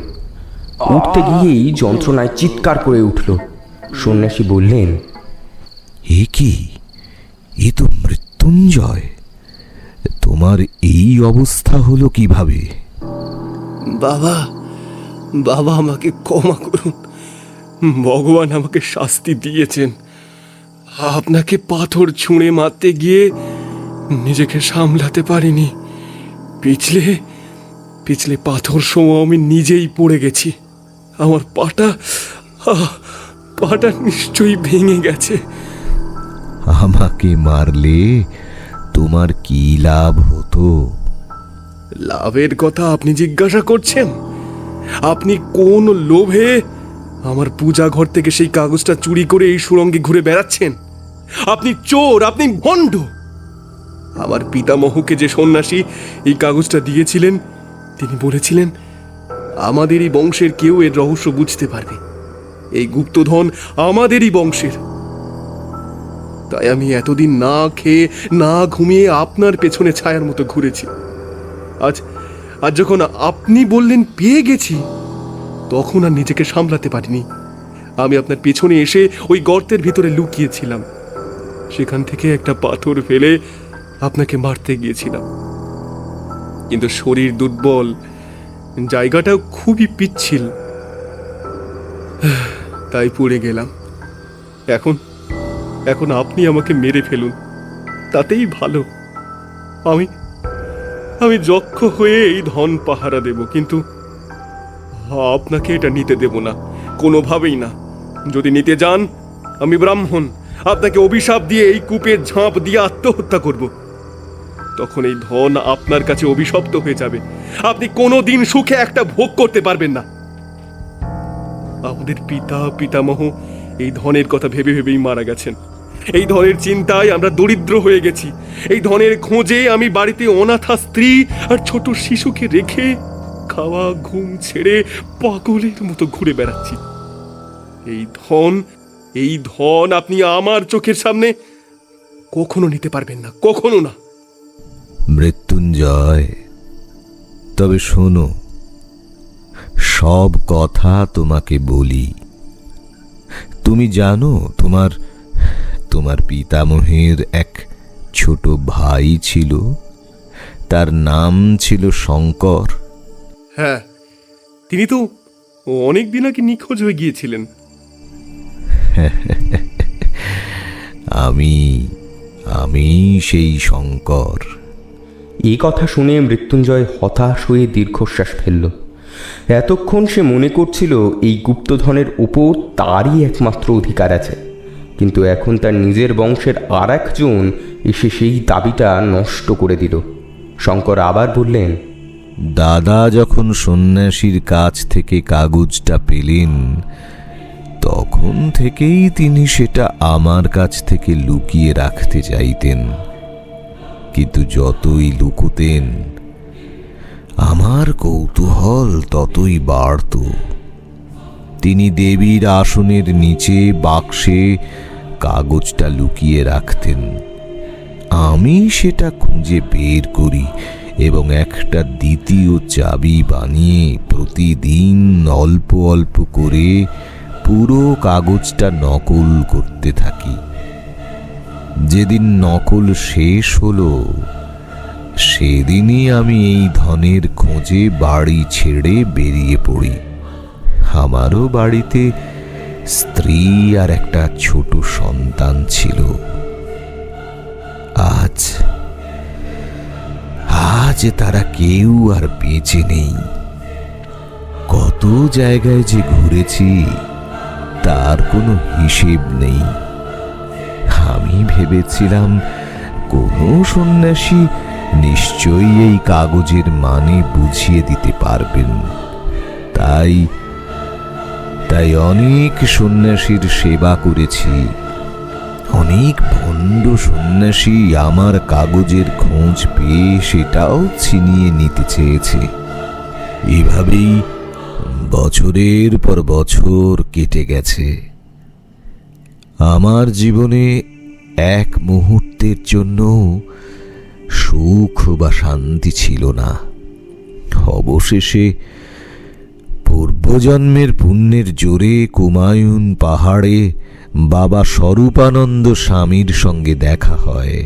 উঠতে গিয়েই যন্ত্রণায় চিৎকার করে উঠল। সন্ন্যাসী বললেন, এ কি? এ তো মৃত্যুঞ্জয়। তোমার এই অবস্থা হলো কিভাবে? বাবা, বাবা আমাকে ক্ষমা করুন। ভগবান আমাকে শাস্তি দিয়েছেন। আপনাকে পাথর ছুঁড়ে মারতে গিয়ে নিজেকে সামলাতে পারিনি। পিছলে পিছলে পাথর সময় আমি নিজেই পড়ে গেছি। আমার পাটা নিশ্চয়ই ভেঙে গেছে। আমাকে মারলে তোমার কি লাভ হতো? লাভের কথা আপনি জিজ্ঞাসা করছেন? আপনি কোন লোভে আমার পূজা ঘর থেকে সেই কাগজটা চুরি করে এই সুড়ঙ্গে ঘুরে বেড়াচ্ছেন? আপনি চোর, আপনি ভণ্ড। আমার পিতামহকে যে সন্ন্যাসী এই কাগজটা দিয়েছিলেন তিনি বলেছিলেন আমাদেরই বংশের কেউ এর রহস্য বুঝতে পারবে। এই গুপ্তধন আমাদেরই বংশের। তাই আমি এতদিন না খেয়ে না ঘুমিয়ে আপনার পেছনে ছায়ার মতো ঘুরেছি। আজ আজ যখন আপনি বললেন পেয়ে গেছি, তখন আর নিজেকে সামলাতে পারিনি। আমি আপনার পেছনে এসে ওই গর্তের ভিতরে লুকিয়েছিলাম। সেখান থেকে একটা পাথর ফেলে আপনাকে মারতে গিয়েছিলাম, কিন্তু শরীর দুর্বল, জায়গাটাও খুবই পিচ্ছিল, তাই পড়ে গেলাম। এখন এখন আপনি আমাকে মেরে ফেলুন, তাতেই ভালো। আমি আমি যক্ষ হয়ে এই ধন পাহারা দেব, কিন্তু আপনাকে এটা নিতে দেব না, কোনোভাবেই না। যদি নিতে যান, আমি ব্রাহ্মণ, আপনাকে অভিশাপ দিয়ে এই কূপে ঝাঁপ দিয়ে আত্মহত্যা করব। তখন এই ধন আপনার কাছে অভিশপ্ত হয়ে যাবে। আপনি কোনোদিন সুখে একটা ভোগ করতে পারবেন না। আমাদের পিতামহ এই ধনের কথা ভেবে ভেবেই মারা গেছেন। এই ধনের চিন্তায় আমরা দরিদ্র হয়ে গেছি। এই ধনের খোঁজে আমি বাড়িতে অনাথা স্ত্রী আর ছোট শিশুকে রেখে খাওয়া ঘুম ছেড়ে পাগলের মতো ঘুরে বেড়াচ্ছি। এই ধন আপনি আমার চোখের সামনে কখনো নিতে পারবেন না, কখনো না। মৃত্যুঞ্জয়, তবে শোনো, সব কথা তোমাকে বলি। তুমি জানো তোমার পিতামহের এক ছোট ভাই ছিল, তার নাম ছিল শঙ্কর। হ্যাঁ, তিনি তো অনেক দিন আগে নিখোঁজ হয়ে গিয়েছিলেন। আমি সেই শঙ্কর। এই কথা শুনে মৃত্যুঞ্জয় হতাশ হয়ে দীর্ঘশ্বাস ফেলল। এতক্ষণ সে মনে করছিল এই গুপ্তধনের উপর তারই একমাত্র অধিকার আছে, কিন্তু এখন তার নিজের বংশের আর একজন এসে সেই দাবিটা নষ্ট করে দিল। শঙ্কর আবার বললেন, দাদা যখন সন্ন্যাসীর কাছ থেকে কাগজটা পেলেন, তখন থেকেই তিনি সেটা আমার কাছ থেকে লুকিয়ে রাখতে চাইতেন। কিন্তু যতই লুকোতেন, আমার কৌতূহল ততই বাড়ত। তিনি দেবীর আসনের নিচে বাক্সে কাগজটা লুকিয়ে রাখতেন। আমি সেটা খুঁজে বের করি এবং একটা দ্বিতীয় চাবি বানিয়ে প্রতিদিন অল্প অল্প করে পুরো কাগজটা নকল করতে থাকি। যেদিন নকল শেষ হলো, সেদিনই আমি এই ধনের খোঁজে বাড়ি ছেড়ে বেরিয়ে পড়ি। আমারও বাড়িতে স্ত্রী আর একটা ছোট সন্তান ছিল। আজ তারা কেউ আর বেঁচে নেই। কত জায়গায় যে ঘুরেছি তার কোনো হিসেব নেই। আমি ভেবেছিলাম কোনো সন্ন্যাসী নিশ্চয়ই এই কাগজের মানে বুঝিয়ে দিতে পারবেন। তাই অনেক সন্ন্যাসীর সেবা করেছি। অনেক ভণ্ড সন্ন্যাসী আমার কাগজের খোঁজ পেয়ে সেটাও ছিনিয়ে নিতে চেয়েছে। এভাবেই বছরের পর বছর কেটে গেছে। আমার জীবনে এক মুহূর্তের জন্য সুখ বা শান্তি ছিল না। অবশেষে পূর্বজন্মের পুণ্যের জোরে কুমায়ুন পাহাড়ে বাবা স্বরূপানন্দ স্বামীর সঙ্গে দেখা হয়।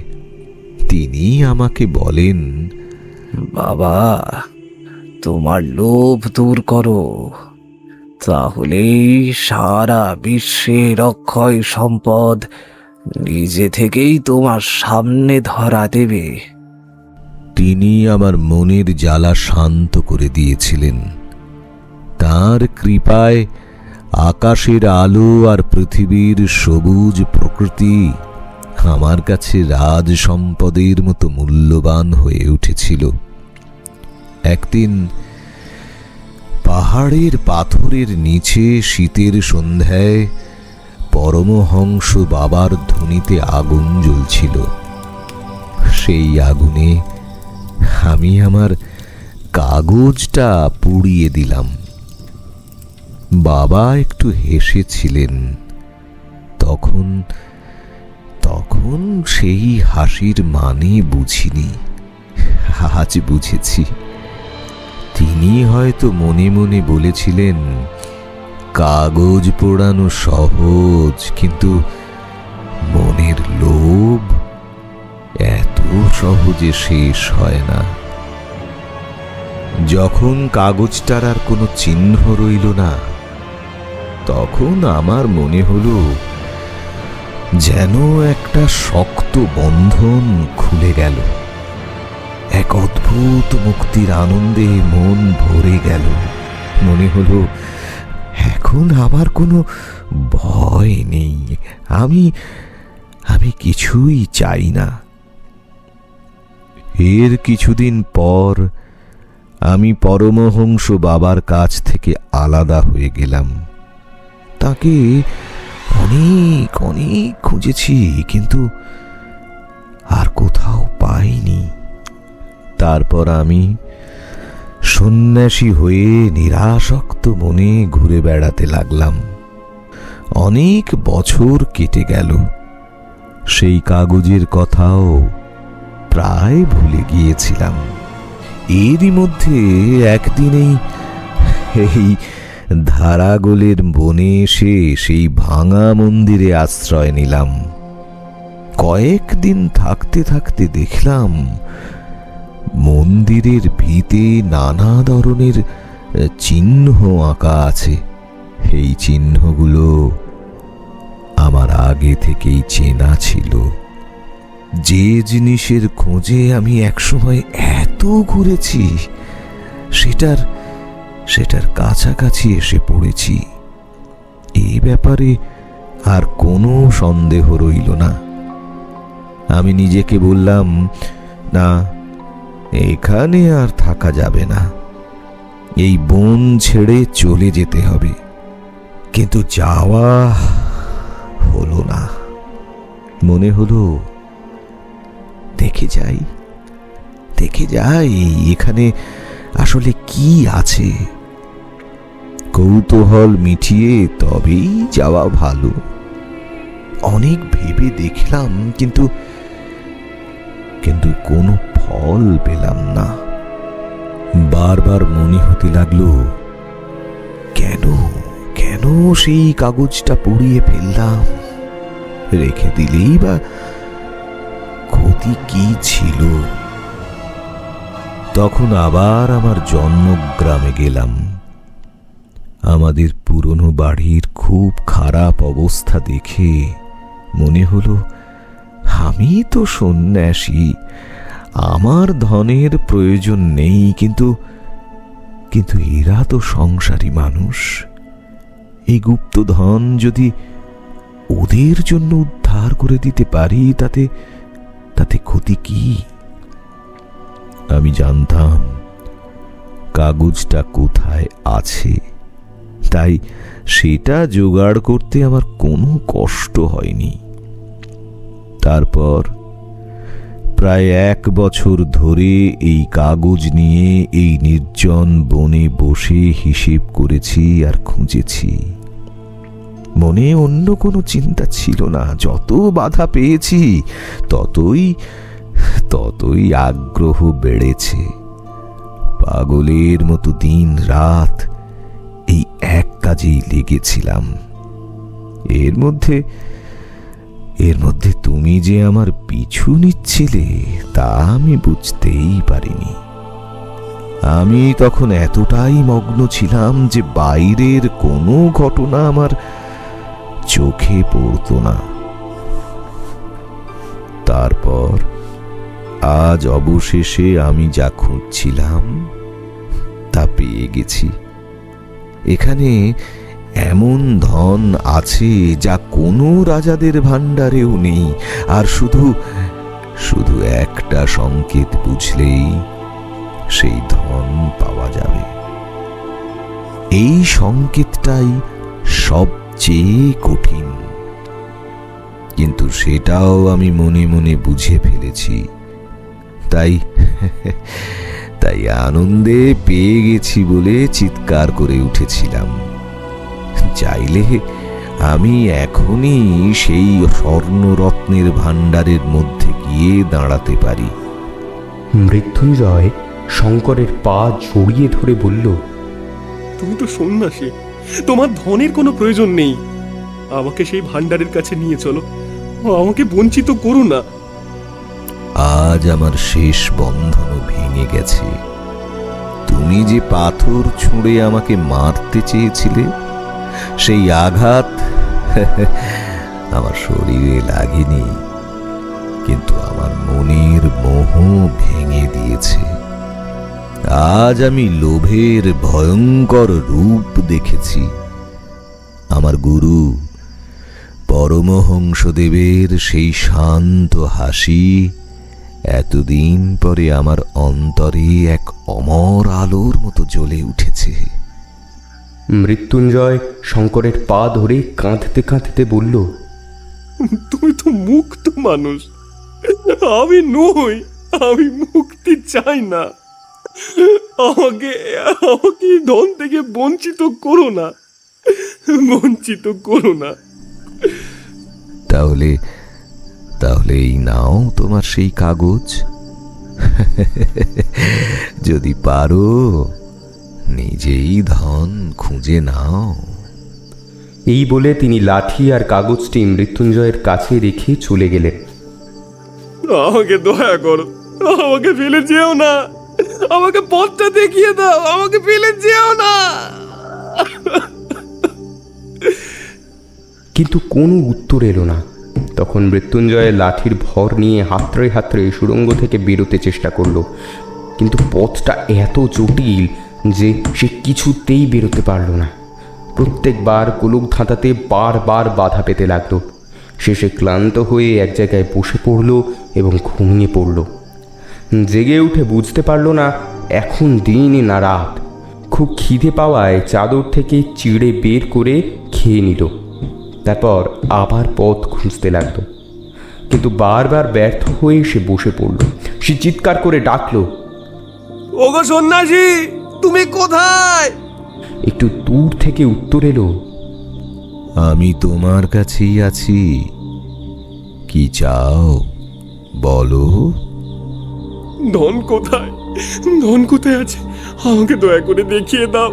তিনি আমাকে বলেন, বাবা, তোমার লোভ দূর করো, তাহলেই সারা বিশ্বের অক্ষয় সম্পদ নিজে থেকেই তোমার সামনে ধরা দেবে। তিনি আমার মনের জ্বালা শান্ত করে দিয়েছিলেন। তাঁর কৃপায় আকাশের আলো আর পৃথিবীর সবুজ প্রকৃতি আমার কাছে রাজ সম্পদের মতো মূল্যবান হয়ে উঠেছিল। একদিন পাহাড়ের পাথরের নিচে শীতের সন্ধ্যায় পরমহংস বাবার ধ্বনিতে আগুন জ্বলছিল। সেই আগুনে আমি আমার কাগজটা পুড়িয়ে দিলাম। বাবা একটু হেসেছিলেন। তখন তখন সেই হাসির মানে বুঝিনি, আজ বুঝেছি। তিনি হয়তো মনে মনে বলেছিলেন, কাগজ পোড়ানো সহজ, কিন্তু মনের লোভ এত সহজে শেষ হয় না। যখন কাগজটার আর কোনো চিহ্ন রইল না, তখন আমার মনে হলো যেন একটা শক্ত বন্ধন খুলে গেল। এক অদ্ভুত মুক্তির আনন্দে মন ভরে গেল। মনে হলো এখন আমার কোনো ভয় নেই, আমি কিছুই চাই না। এর কিছুদিন পর আমি পরমহংস বাবার কাছ থেকে আলাদা হয়ে গেলাম। তাকে অনেক অনেক খুঁজেছি, কিন্তু আর কোথাও পাইনি। তারপর আমি সন্ন্যাসী হয়ে নিরাসক্ত মনে ঘুরে বেড়াতে লাগলাম। অনেক বছর কেটে গেল, সেই কাগজের কথাও প্রায় ভুলে গিয়েছিলাম। এরই মধ্যে একদিন এই ধারাগোলের বনে এসে সেই ভাঙা মন্দিরে আশ্রয় নিলাম। কয়েকদিন থাকতে থাকতে দেখলাম মন্দিরের ভিতে নানা ধরনের চিহ্ন আঁকা আছে। এই চিহ্নগুলো আমার আগে থেকেই চেনা ছিল। যে জিনিসের খোঁজে আমি একসময় এত ঘুরেছি, সেটার কাছাকাছি এসে পড়েছি। এই ব্যাপারে আর কোনো সন্দেহ রইল না। আমি নিজেকে বললাম, না, এখানে আর থাকা যাবে না, এই বন ছেড়ে চলে যেতে হবে। কিন্তু যাওয়া হলো না। মনে হলো দেখে যাই এখানে আসলে কি আছে। কৌতূহল মিটিয়ে তবেই যাওয়া ভালো। অনেক ভেবে দেখলাম, কিন্তু কোনো ফল পেলাম না। বারবার মনে হতে লাগলো, কেন সেই কাগজটা পুড়িয়ে ফেললাম? রেখে দিলেই বা ক্ষতি কি ছিল? তখন আবার আমার জন্মগ্রামে গেলাম। আমাদের পুরনো বাড়ির খুব খারাপ অবস্থা দেখে মনে হলো, আমি তো সন্ন্যাসী, আমার ধনের প্রয়োজন নেই, কিন্তু এরা তো সংসারী মানুষ। এই গুপ্ত ধন যদি ওদের জন্য উদ্ধার করে দিতে পারি, তাতে ক্ষতি কি? আমি জানতাম কাগজটা কোথায় আছে, তাই সেটা জোগাড় করতে আমার কোনো কষ্ট হয়নি। তারপর প্রায় 1 বছর ধরে এই কাগজ নিয়ে এই নির্জন বনে বসে হিসেব করেছি আর খুঁজেছি। মনে অন্য কোনো চিন্তা ছিল না। যত বাধা পেয়েছি ততই আগ্রহ বেড়েছে। পাগলের মতো দিন রাত এই এক কাজেই লেগেছিলাম। এর মধ্যে তুমি যে আমার পিছু নিচ্ছিলে তা আমি বুঝতেই পারিনি। আমি তখন এতটাই মগ্ন ছিলাম যে বাইরের কোনো ঘটনা আমার চোখে পড়তো না। তারপর আজ অবশেষে আমি যা খুঁজছিলাম তা পেয়ে গেছি। এখানে এমন ধন আছে যা কোনো রাজাদের ভাণ্ডারেও নেই, আর শুধু একটা সংকেত বুঝলেই সেই ধন পাওয়া যাবে। এই সংকেতটাই সবচেয়ে কঠিন, কিন্তু সেটাও আমি মনে মনে বুঝে ফেলেছি। তাই আনন্দে পেয়ে গেছি বলে চিৎকার করে উঠেছিলাম। চাইলে আমি এখনই সেই স্বর্ণরত্নের ভাণ্ডারের মধ্যে গিয়ে দাঁড়াতে পারি। মৃত্যুঞ্জয় শঙ্করের পা জড়িয়ে ধরে বলল, তুমি তো সন্ন্যাসী, তোমার ধনের কোনো প্রয়োজন নেই। আমাকে সেই ভান্ডারের কাছে নিয়ে চলো, আমাকে বঞ্চিত করো না। আজ আমার শেষ বন্ধনও ভেঙে গেছে। তুমি যে পাথর ছুঁড়ে আমাকে মারতে চেয়েছিলে, সেই আঘাত আমার শরীরে লাগেনি, কিন্তু আমার মনের মোহ ভেঙে দিয়েছে। আজ আমি লোভের ভয়ঙ্কর রূপ দেখেছি। আমার গুরু পরমহংসদেবের সেই শান্ত হাসি এতদিন পরে আমার অন্তরে এক অমর আলোর মতো জ্বলে উঠেছে। মৃত্যুঞ্জয় শঙ্করের পা ধরে কাঁদতে কাঁদতে বলল, তুমি তো মুক্ত মানুষ, আমি নই। আমি মুক্তি চাই না। আমাকে আমাকে এই ধন থেকে বঞ্চিত করো না, বঞ্চিত করো না। তাহলে তাহলে এই নাও তোমার সেই কাগজ। যদি পারো নিজেই ধন খুঁজে নাও। এই বলে তিনি লাঠি আর কাগজটি মৃত্যুঞ্জয়ের কাছে রেখে চলে গেলেন। আমাকে দয়া করো, আমাকে ফেলে যেও না, আমাকে পথটা দেখিয়ে দাও, আমাকে ফেলে যেও না। কিন্তু কোনো উত্তর এলো না। তখন মৃত্যুঞ্জয় লাঠির ভর নিয়ে হাতড়ে হাতড়ে সুড়ঙ্গ থেকে বেরোতে চেষ্টা করলো, কিন্তু পথটা এত জটিল যে সে কিছুতেই বেরোতে পারল না। প্রত্যেকবার গোলক ধাঁধাতে বারবার বাধা পেতে লাগলো। শেষে ক্লান্ত হয়ে এক জায়গায় বসে পড়ল এবং ঘুমিয়ে পড়ল। জেগে উঠে বুঝতে পারল না এখন দিন না রাত। খুব খিদে পাওয়ায় চাদর থেকে চিড়ে বের করে খেয়ে নিল। তারপর আবার পথ খুঁজতে লাগলো, কিন্তু বারবার ব্যর্থ হয়ে সে বসে পড়ল। সে চিৎকার করে ডাকলো, ওগো সন্ন্যাসী, তুমি কোথায়? একটু দূর থেকে উত্তর এলো, আমি তোমার কাছেই আছি। কি চাও বলো? ধন কোথায়? ধন কোথায় আছে? আমাকে দয়া করে দেখিয়ে দাও,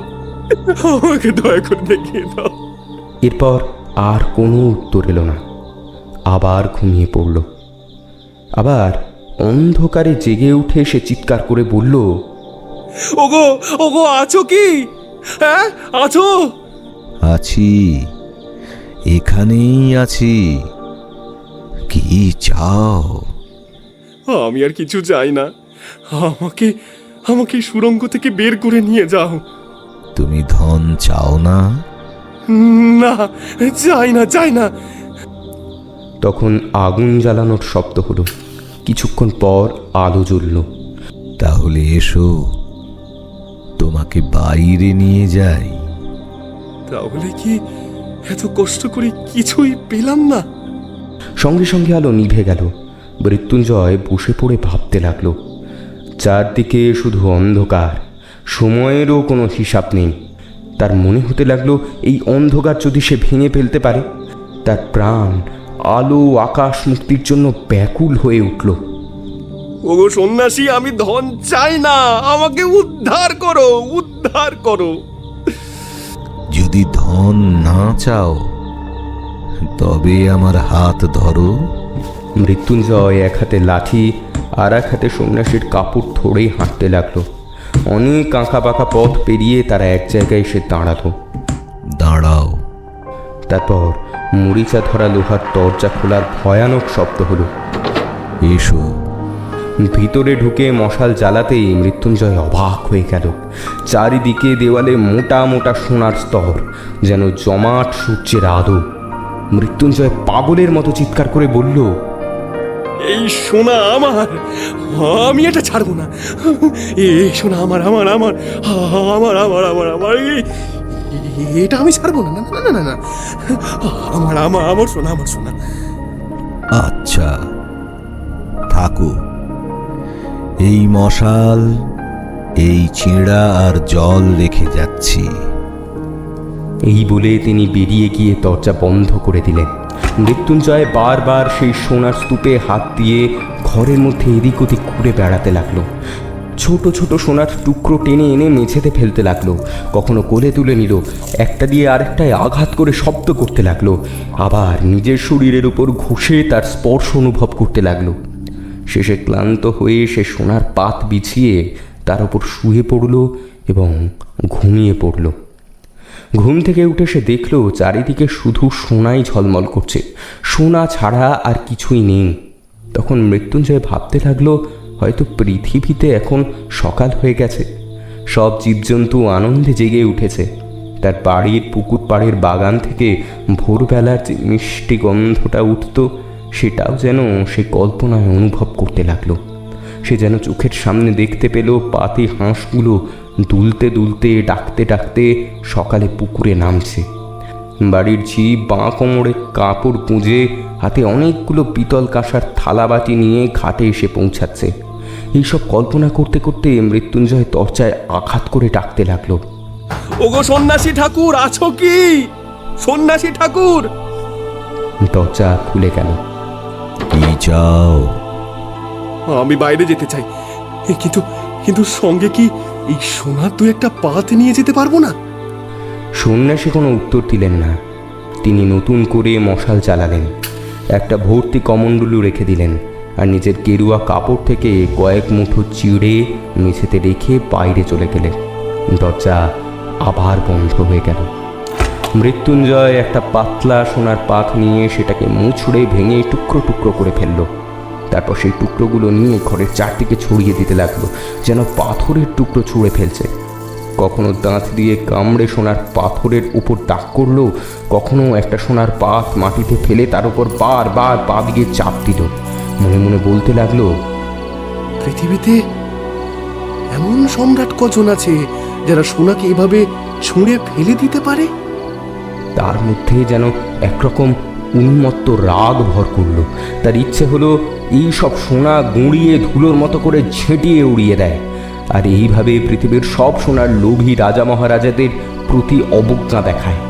আমাকে দয়া করে দেখিয়ে দাও। এরপর আর কোনো উত্তর এলো না। আবার ঘুমিয়ে পড়ল। আবার অন্ধকারে জেগে উঠে সে চিৎকার করে বলল, ওগো ওগো, আছো কি? হ্যাঁ, আছো? আছি, এখানেই আছি। কি চাও? আমি আর কিছু চাই না, আমাকে আমাকে সুড়ঙ্গ থেকে বের করে নিয়ে যাও। তুমি ধন চাও না? না, চাই না, চাই না। তখন আগুন জ্বালানোর শব্দ হলো। কিছুক্ষণ পর আলো জ্বলল। তাহলে এসো, তোমাকে বাইরে নিয়ে যাই। তাহলে কি এত কষ্ট করে কিছুই পেলাম না? সঙ্গে সঙ্গে আলো নিভে গেল। মৃত্যুঞ্জয় বসে পড়ে ভাবতে লাগলো। চারদিকে শুধু অন্ধকার, সময়েরও কোনো হিসাব নেই। তার মনে হতে লাগলো এই অন্ধকার যদি সে ভেঙে ফেলতে পারে, তার প্রাণ আলো আকাশ মুক্তির জন্য ব্যাকুল হয়ে উঠল। ওগো সন্ন্যাসী, আমি ধন চাই না, আমাকে উদ্ধার করো, উদ্ধার করো। যদি ধন না চাও তবে আমার হাত ধরো। মৃত্যুঞ্জয় এক হাতে লাঠি আর এক হাতে সন্ন্যাসীর কাপড় ধরেই হাঁটতে লাগলো। অনেক আঁকা বাঁকা পথ পেরিয়ে তারা এক জায়গায় এসে দাঁড়ালো। দাঁড়াও। তারপর মরিচা ধরা লোহার দরজা খোলার ভয়ানক শব্দ হলো। এসো। ভিতরে ঢুকে মশাল জ্বালাতেই মৃত্যুঞ্জয় অবাক হয়ে গেল। চারিদিকে দেওয়ালে মোটা মোটা সোনার স্তর, যেন জমাট সূর্যের আলো। মৃত্যুঞ্জয় পাগলের মতো চিৎকার করে বলল, এই সোনা আমার, আমি এটা ছাড়বো না। এই সোনা আমার, আমার আমার আমার আমার আমার আমার এটা আমি ছাড়বো না, না না না না, আমার আমার আমার সোনা, আমার সোনা। আচ্ছা, থাকো। এই মশাল, এই চিঁড়া আর জল রেখে যাচ্ছি। এই বলে তিনি বেরিয়ে গিয়ে দরজা বন্ধ করে দিলেন। মৃত্যুঞ্জয় বারবার সেই সোনার স্তূপে হাত দিয়ে ঘরের মধ্যে এদিক ওদিক ঘুরে বেড়াতে লাগলো। ছোট ছোট সোনার টুকরো টেনে এনে মেঝেতে ফেলতে লাগলো, কখনো কোলে তুলে নিল, একটা দিয়ে আরেকটায় আঘাত করে শব্দ করতে লাগলো, আবার নিজের শরীরের উপর ঘষে তার স্পর্শ অনুভব করতে লাগলো। শেষে ক্লান্ত হয়ে সে সোনার পাত বিছিয়ে তার উপর শুয়ে পড়ল এবং ঘুমিয়ে পড়ল। ঘুম থেকে উঠে সে দেখল চারিদিকে শুধু সোনাই ঝলমল করছে, সোনা ছাড়া আর কিছুই নেই। তখন মৃত্যুঞ্জয় ভাবতে লাগলো, হয়তো পৃথিবীতে এখন সকাল হয়ে গেছে, সব জীবজন্তু আনন্দে জেগে উঠেছে। তার বাড়ির পুকুর পাড়ের বাগান থেকে ভোরবেলার যে মিষ্টি গন্ধটা উঠত, সেটাও যেন সে কল্পনায় অনুভব করতে লাগলো। সে যেন চোখের সামনে দেখতে পেল পাতি হাঁসগুলো দুলতে দুলতে ডাকতে ডাকতে সকালে পুকুরে নামছে। বাড়ির ঝি বাঁ কোমরে কাপড় গুঁজে হাতে অনেকগুলো পিতল কাঁসার থালাবাটি নিয়ে ঘাটে এসে পৌঁছাচ্ছে। এইসব কল্পনা করতে করতে মৃত্যুঞ্জয় দরজায় আঘাত করে ডাকতে লাগলো, ওগো সন্ন্যাসী ঠাকুর, আছো কি? সন্ন্যাসী ঠাকুর! দরজা খুলে গেল। কি চাও? আমি বাইরে যেতে চাই, কিন্তু কিন্তু সঙ্গে কি এই সোনার দু একটা পাত নিয়ে যেতে পারবো না? সন্ন্যাসী কোনো উত্তর দিলেন না। তিনি নতুন করে মশাল জ্বালালেন, একটা ভর্তি কমণ্ডলু রেখে দিলেন, আর নিজের গেরুয়া কাপড় থেকে কয়েক মুঠো চিড়ে মেঝেতে রেখে বাইরে চলে গেলেন। দরজা আবার বন্ধ হয়ে গেল। মৃত্যুঞ্জয় একটা পাতলা সোনার পাত নিয়ে সেটাকে মুছড়ে ভেঙে টুকরো টুকরো করে ফেলল। তারপর সেই টুকরোগুলো নিয়ে ঘরের চারদিকে ছড়িয়ে দিতে লাগলো, যেন পাথরের টুকরো ছুঁড়ে ফেলছে। কখনো দাঁত দিয়ে কামড়ে সোনার পাথরের উপর দাগ করলো, কখনো একটা সোনার পাত মাটিতে ফেলে তার উপর বারবার পা দিয়ে চাপ দিল। মনে মনে বলতে লাগলো, পৃথিবীতে এমন সম্রাট কজন আছে যারা সোনাকে এভাবে ছুঁড়ে ফেলে দিতে পারে? তার মধ্যে যেন একরকম উন্মত্ত রাগ ভর করলো। তার ইচ্ছে হলো এই সব সোনা গুঁড়িয়ে ধুলোর মতো করে ঝেঁটিয়ে উড়িয়ে দেয়, আর এইভাবে পৃথিবীর সব সোনার লোভী রাজা মহারাজাদের প্রতি অবজ্ঞা দেখায়।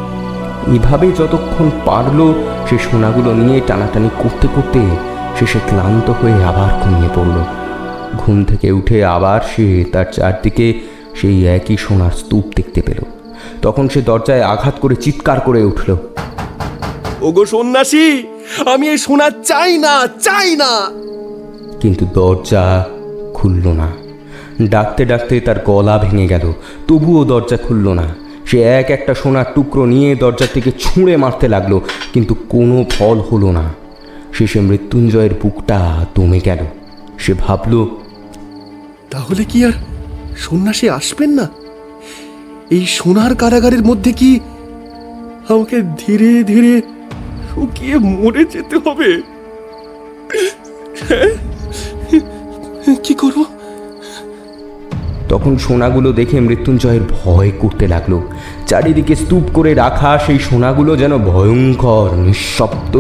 এভাবে যতক্ষণ পারল সে সোনাগুলো নিয়ে টানাটানি করতে করতে শেষে ক্লান্ত হয়ে আবার ঘুমিয়ে পড়ল। ঘুম থেকে উঠে আবার সে তার চারদিকে সেই একই সোনার স্তূপ দেখতে পেল। তখন সে দরজায় আঘাত করে চিৎকার করে উঠল, ওগো সন্ন্যাসী, আমি এই সোনা চাই না, চাই না! কিন্তু দরজা খুলল না। ডাকতে ডাকতে তার গলা ভেঙে গেল, তবুও দরজা খুলল না। সে এক একটা সোনার টুকরো নিয়ে দরজার থেকে ছুঁড়ে মারতে লাগলো, কিন্তু কোনো ফল হলো না। শেষে মৃত্যুঞ্জয়ের বুকটা দমে গেল। সে ভাবল, তাহলে কি আর সন্ন্যাসী আসবেন না? এই সোনার কারাগারের মধ্যে কি আমাকে ধীরে ধীরে শুকিয়ে মরে যেতে হবে? কি করব? তখন সোনাগুলো দেখে মৃত্যুঞ্জয়ের ভয় করতে লাগলো। চারিদিকে স্তূপ করে রাখা সেই সোনাগুলো যেন ভয়ঙ্কর নিঃশব্দ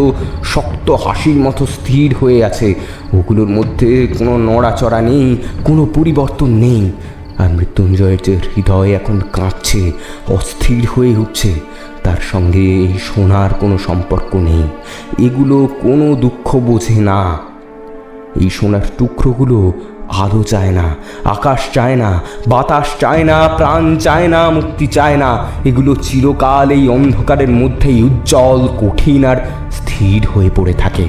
শক্ত হাসির মতো স্থির হয়ে আছে। ওগুলোর মধ্যে কোনো নড়াচড়া নেই, কোনো পরিবর্তন নেই। আর মৃত্যুঞ্জয়ের যে হৃদয় এখন কাঁপছে, অস্থির হয়ে উঠছে, তার সঙ্গে এই সোনার কোনো সম্পর্ক নেই। এগুলো কোনো দুঃখ বোঝে না। এই সোনার টুকরোগুলো আলো চায় না, আকাশ চায় না, বাতাস চায় না, প্রাণ চায় না, মুক্তি চায় না। এগুলো চিরকাল এই অন্ধকারের মধ্যেই উজ্জ্বল, কঠিন আর স্থির হয়ে পড়ে থাকে।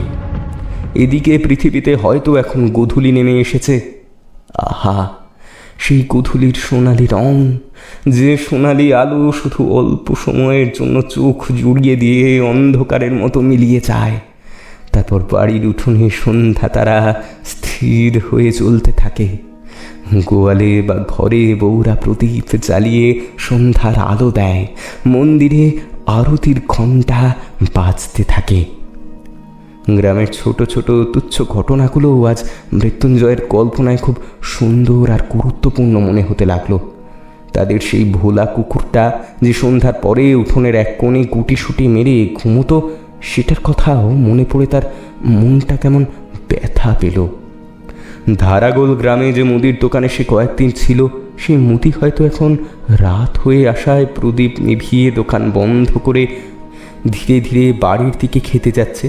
এদিকে পৃথিবীতে হয়তো এখন গোধূলি নেমে এসেছে। আহা, সেই গোধূলির সোনালি রং, যে সোনালি আলো শুধু অল্প সময়ের জন্য চোখ জুড়িয়ে দিয়ে অন্ধকারের মতো মিলিয়ে যায়। তারপর বাড়ির উঠোনে সন্ধ্যা তারা স্থির হয়ে চলতে থাকে। গোয়ালে বা ঘরে বউরা প্রদীপ জ্বালিয়ে সন্ধ্যার আলো দেয়। মন্দিরে আরতির ঘণ্টা বাজতে থাকে। গ্রামের ছোট ছোট তুচ্ছ ঘটনাগুলোও আজ মৃত্যুঞ্জয়ের কল্পনায় খুব সুন্দর আর গুরুত্বপূর্ণ মনে হতে লাগলো। তাদের সেই ভোলা কুকুরটা যে সন্ধ্যার পরে উঠোনের এক কোণে গুটিসুটি মেরে ঘুমোতো, সেটার কথাও মনে পড়ে তার মনটা কেমন ব্যথা পেল। ধারাগোল গ্রামে যে মুদির দোকানে সে কয়েকদিন ছিল, সেই মতি হয়তো এখন রাত হয়ে আসায় প্রদীপ নিভিয়ে দোকান বন্ধ করে ধীরে ধীরে বাড়ির দিকে খেতে যাচ্ছে।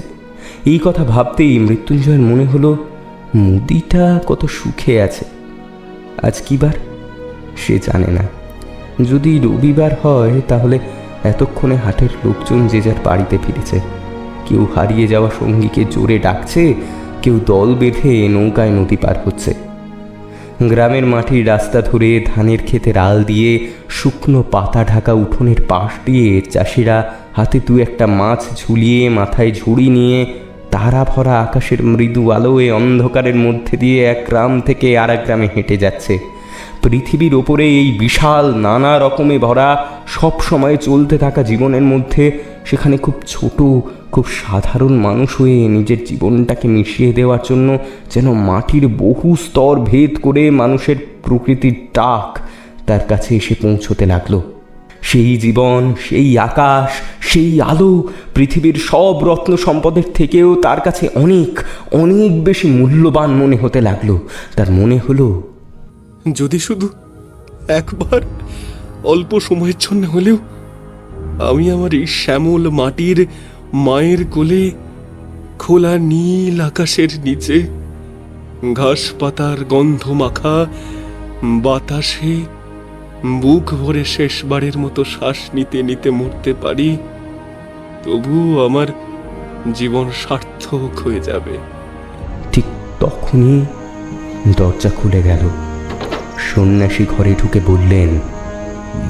এই কথা ভাবতেই মৃত্যুঞ্জয়ের মনে হলো মুদিটা কত সুখে আছে। আজ কি বার সে জানে না। যদি রবিবার হয় তাহলে এতক্ষণে হাটের লোকজন যে যার বাড়িতে ফিরেছে। কেউ হারিয়ে যাওয়া সঙ্গীকে জোরে ডাকছে, কেউ দল বেঁধে নৌকায় নদী পার হচ্ছে। গ্রামের মাটির রাস্তা ধরে ধানের ক্ষেতের আল দিয়ে শুকনো পাতা ঢাকা উঠোনের পাশ দিয়ে চাষিরা হাতে দু একটা মাছ ঝুলিয়ে মাথায় ঝুড়ি নিয়ে তারা ভরা আকাশের মৃদু আলোয় অন্ধকারের মধ্যে দিয়ে এক গ্রাম থেকে আর এক গ্রামে হেঁটে যাচ্ছে। পৃথিবীর ওপরে এই বিশাল নানা রকমে ভরা সব সময় চলতে থাকা জীবনের মধ্যে সেখানে খুব ছোট, খুব সাধারণ মানুষ হয়ে নিজের জীবনটাকে মিশিয়ে দেওয়ার জন্য যেন মাটির বহু স্তর ভেদ করে মানুষের প্রকৃতির ডাক তার কাছে এসে পৌঁছতে লাগলো। সেই জীবন, সেই আকাশ, সেই আলো পৃথিবীর সব রত্ন সম্পদের থেকেও তার কাছে অনেক অনেক বেশি মূল্যবান মনে হতে লাগলো। তার মনে হলো যদি শুধু একবার অল্প সময়ের জন্য হলেও আমি আমার এই শ্যামল মাটির মায়ের কোলে, খোলা নীল আকাশের নিচে, ঘাস পাতার গন্ধ মাখা বাতাসে বুক ভরে শেষবারের মতো শ্বাস নিতে নিতে মরতে পারি, তবু আমার জীবন সার্থক হয়ে যাবে। ঠিক তখনই দরজা খুলে গেল। সন্ন্যাসী ঘরে ঢুকে বললেন,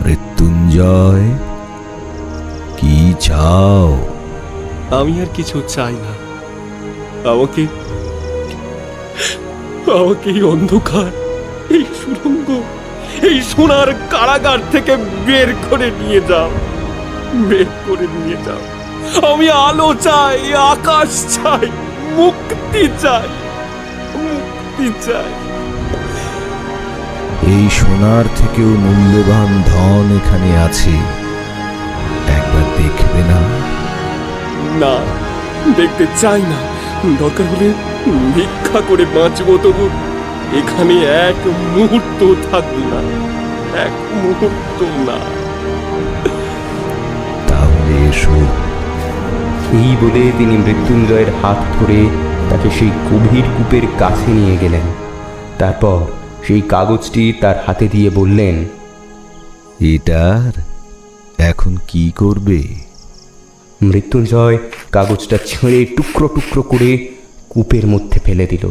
মৃত্যুঞ্জয়, কি চাও? আমি আর কিছু চাই না। আমাকে আমাকে এই অন্ধকার, এই সুড়ঙ্গ, এই সোনার কারাগার থেকে বের করে নিয়ে যাও, বের করে নিয়ে যাও। আমি আলো চাই, আকাশ চাই, মুক্তি চাই, মুক্তি চাই। এই সোনার থেকেও মূল্যবান ধন এখানে আছে, একবার দেখবে না? না, দেখতে চাই না। দরকার হলে ভিক্ষা করে বাঁচবো, তবু এখানে এক মুহূর্ত থাকবো না, এক মুহূর্ত না। তাহলে এসো। এই বলে তিনি মৃত্যুঞ্জয়ের হাত ধরে তাকে সেই গভীর কূপের কাছে নিয়ে গেলেন। তারপর সেই কাগজটি তার হাতে দিয়ে বললেন, এটার এখন কি করবে? মৃত্যুঞ্জয় কাগজটা ছেড়ে টুকরো টুকরো করে কূপের মধ্যে ফেলে দিল।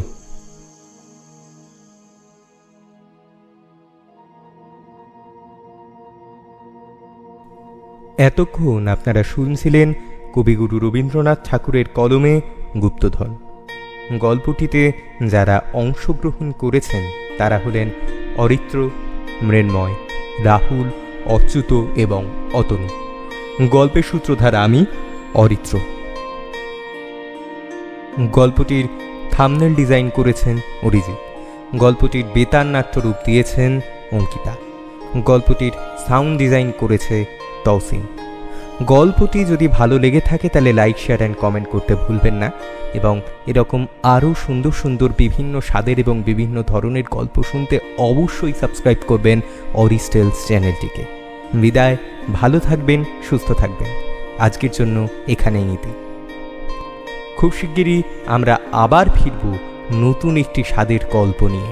এতক্ষণ আপনারা শুনছিলেন কবিগুরু রবীন্দ্রনাথ ঠাকুরের কলমে গুপ্তধন। গল্পটিতে যারা অংশগ্রহণ করেছেন তারা হলেন অরিত্র, মৃন্ময়, রাহুল, অচ্যুত এবং অতনু। গল্পের সূত্রধার আমি, অরিত্র। গল্পটির থাম্বনেল ডিজাইন করেছেন অরিজিৎ। গল্পটির বেতার নাট্যরূপ দিয়েছেন অঙ্কিতা। গল্পটির সাউন্ড ডিজাইন করেছে তৌসিন। গল্পটি যদি ভালো লেগে থাকে তাহলে লাইক, শেয়ার অ্যান্ড কমেন্ট করতে ভুলবেন না। এবং এরকম আরও সুন্দর সুন্দর বিভিন্ন স্বাদের এবং বিভিন্ন ধরনের গল্প শুনতে অবশ্যই সাবস্ক্রাইব করবেন অরিস টেলস চ্যানেলটিকে। বিদায়, ভালো থাকবেন, সুস্থ থাকবেন। আজকের জন্য এখানেই নিতে। খুব শিগগিরই আমরা আবার ফিরব নতুন একটি স্বাদের গল্প নিয়ে।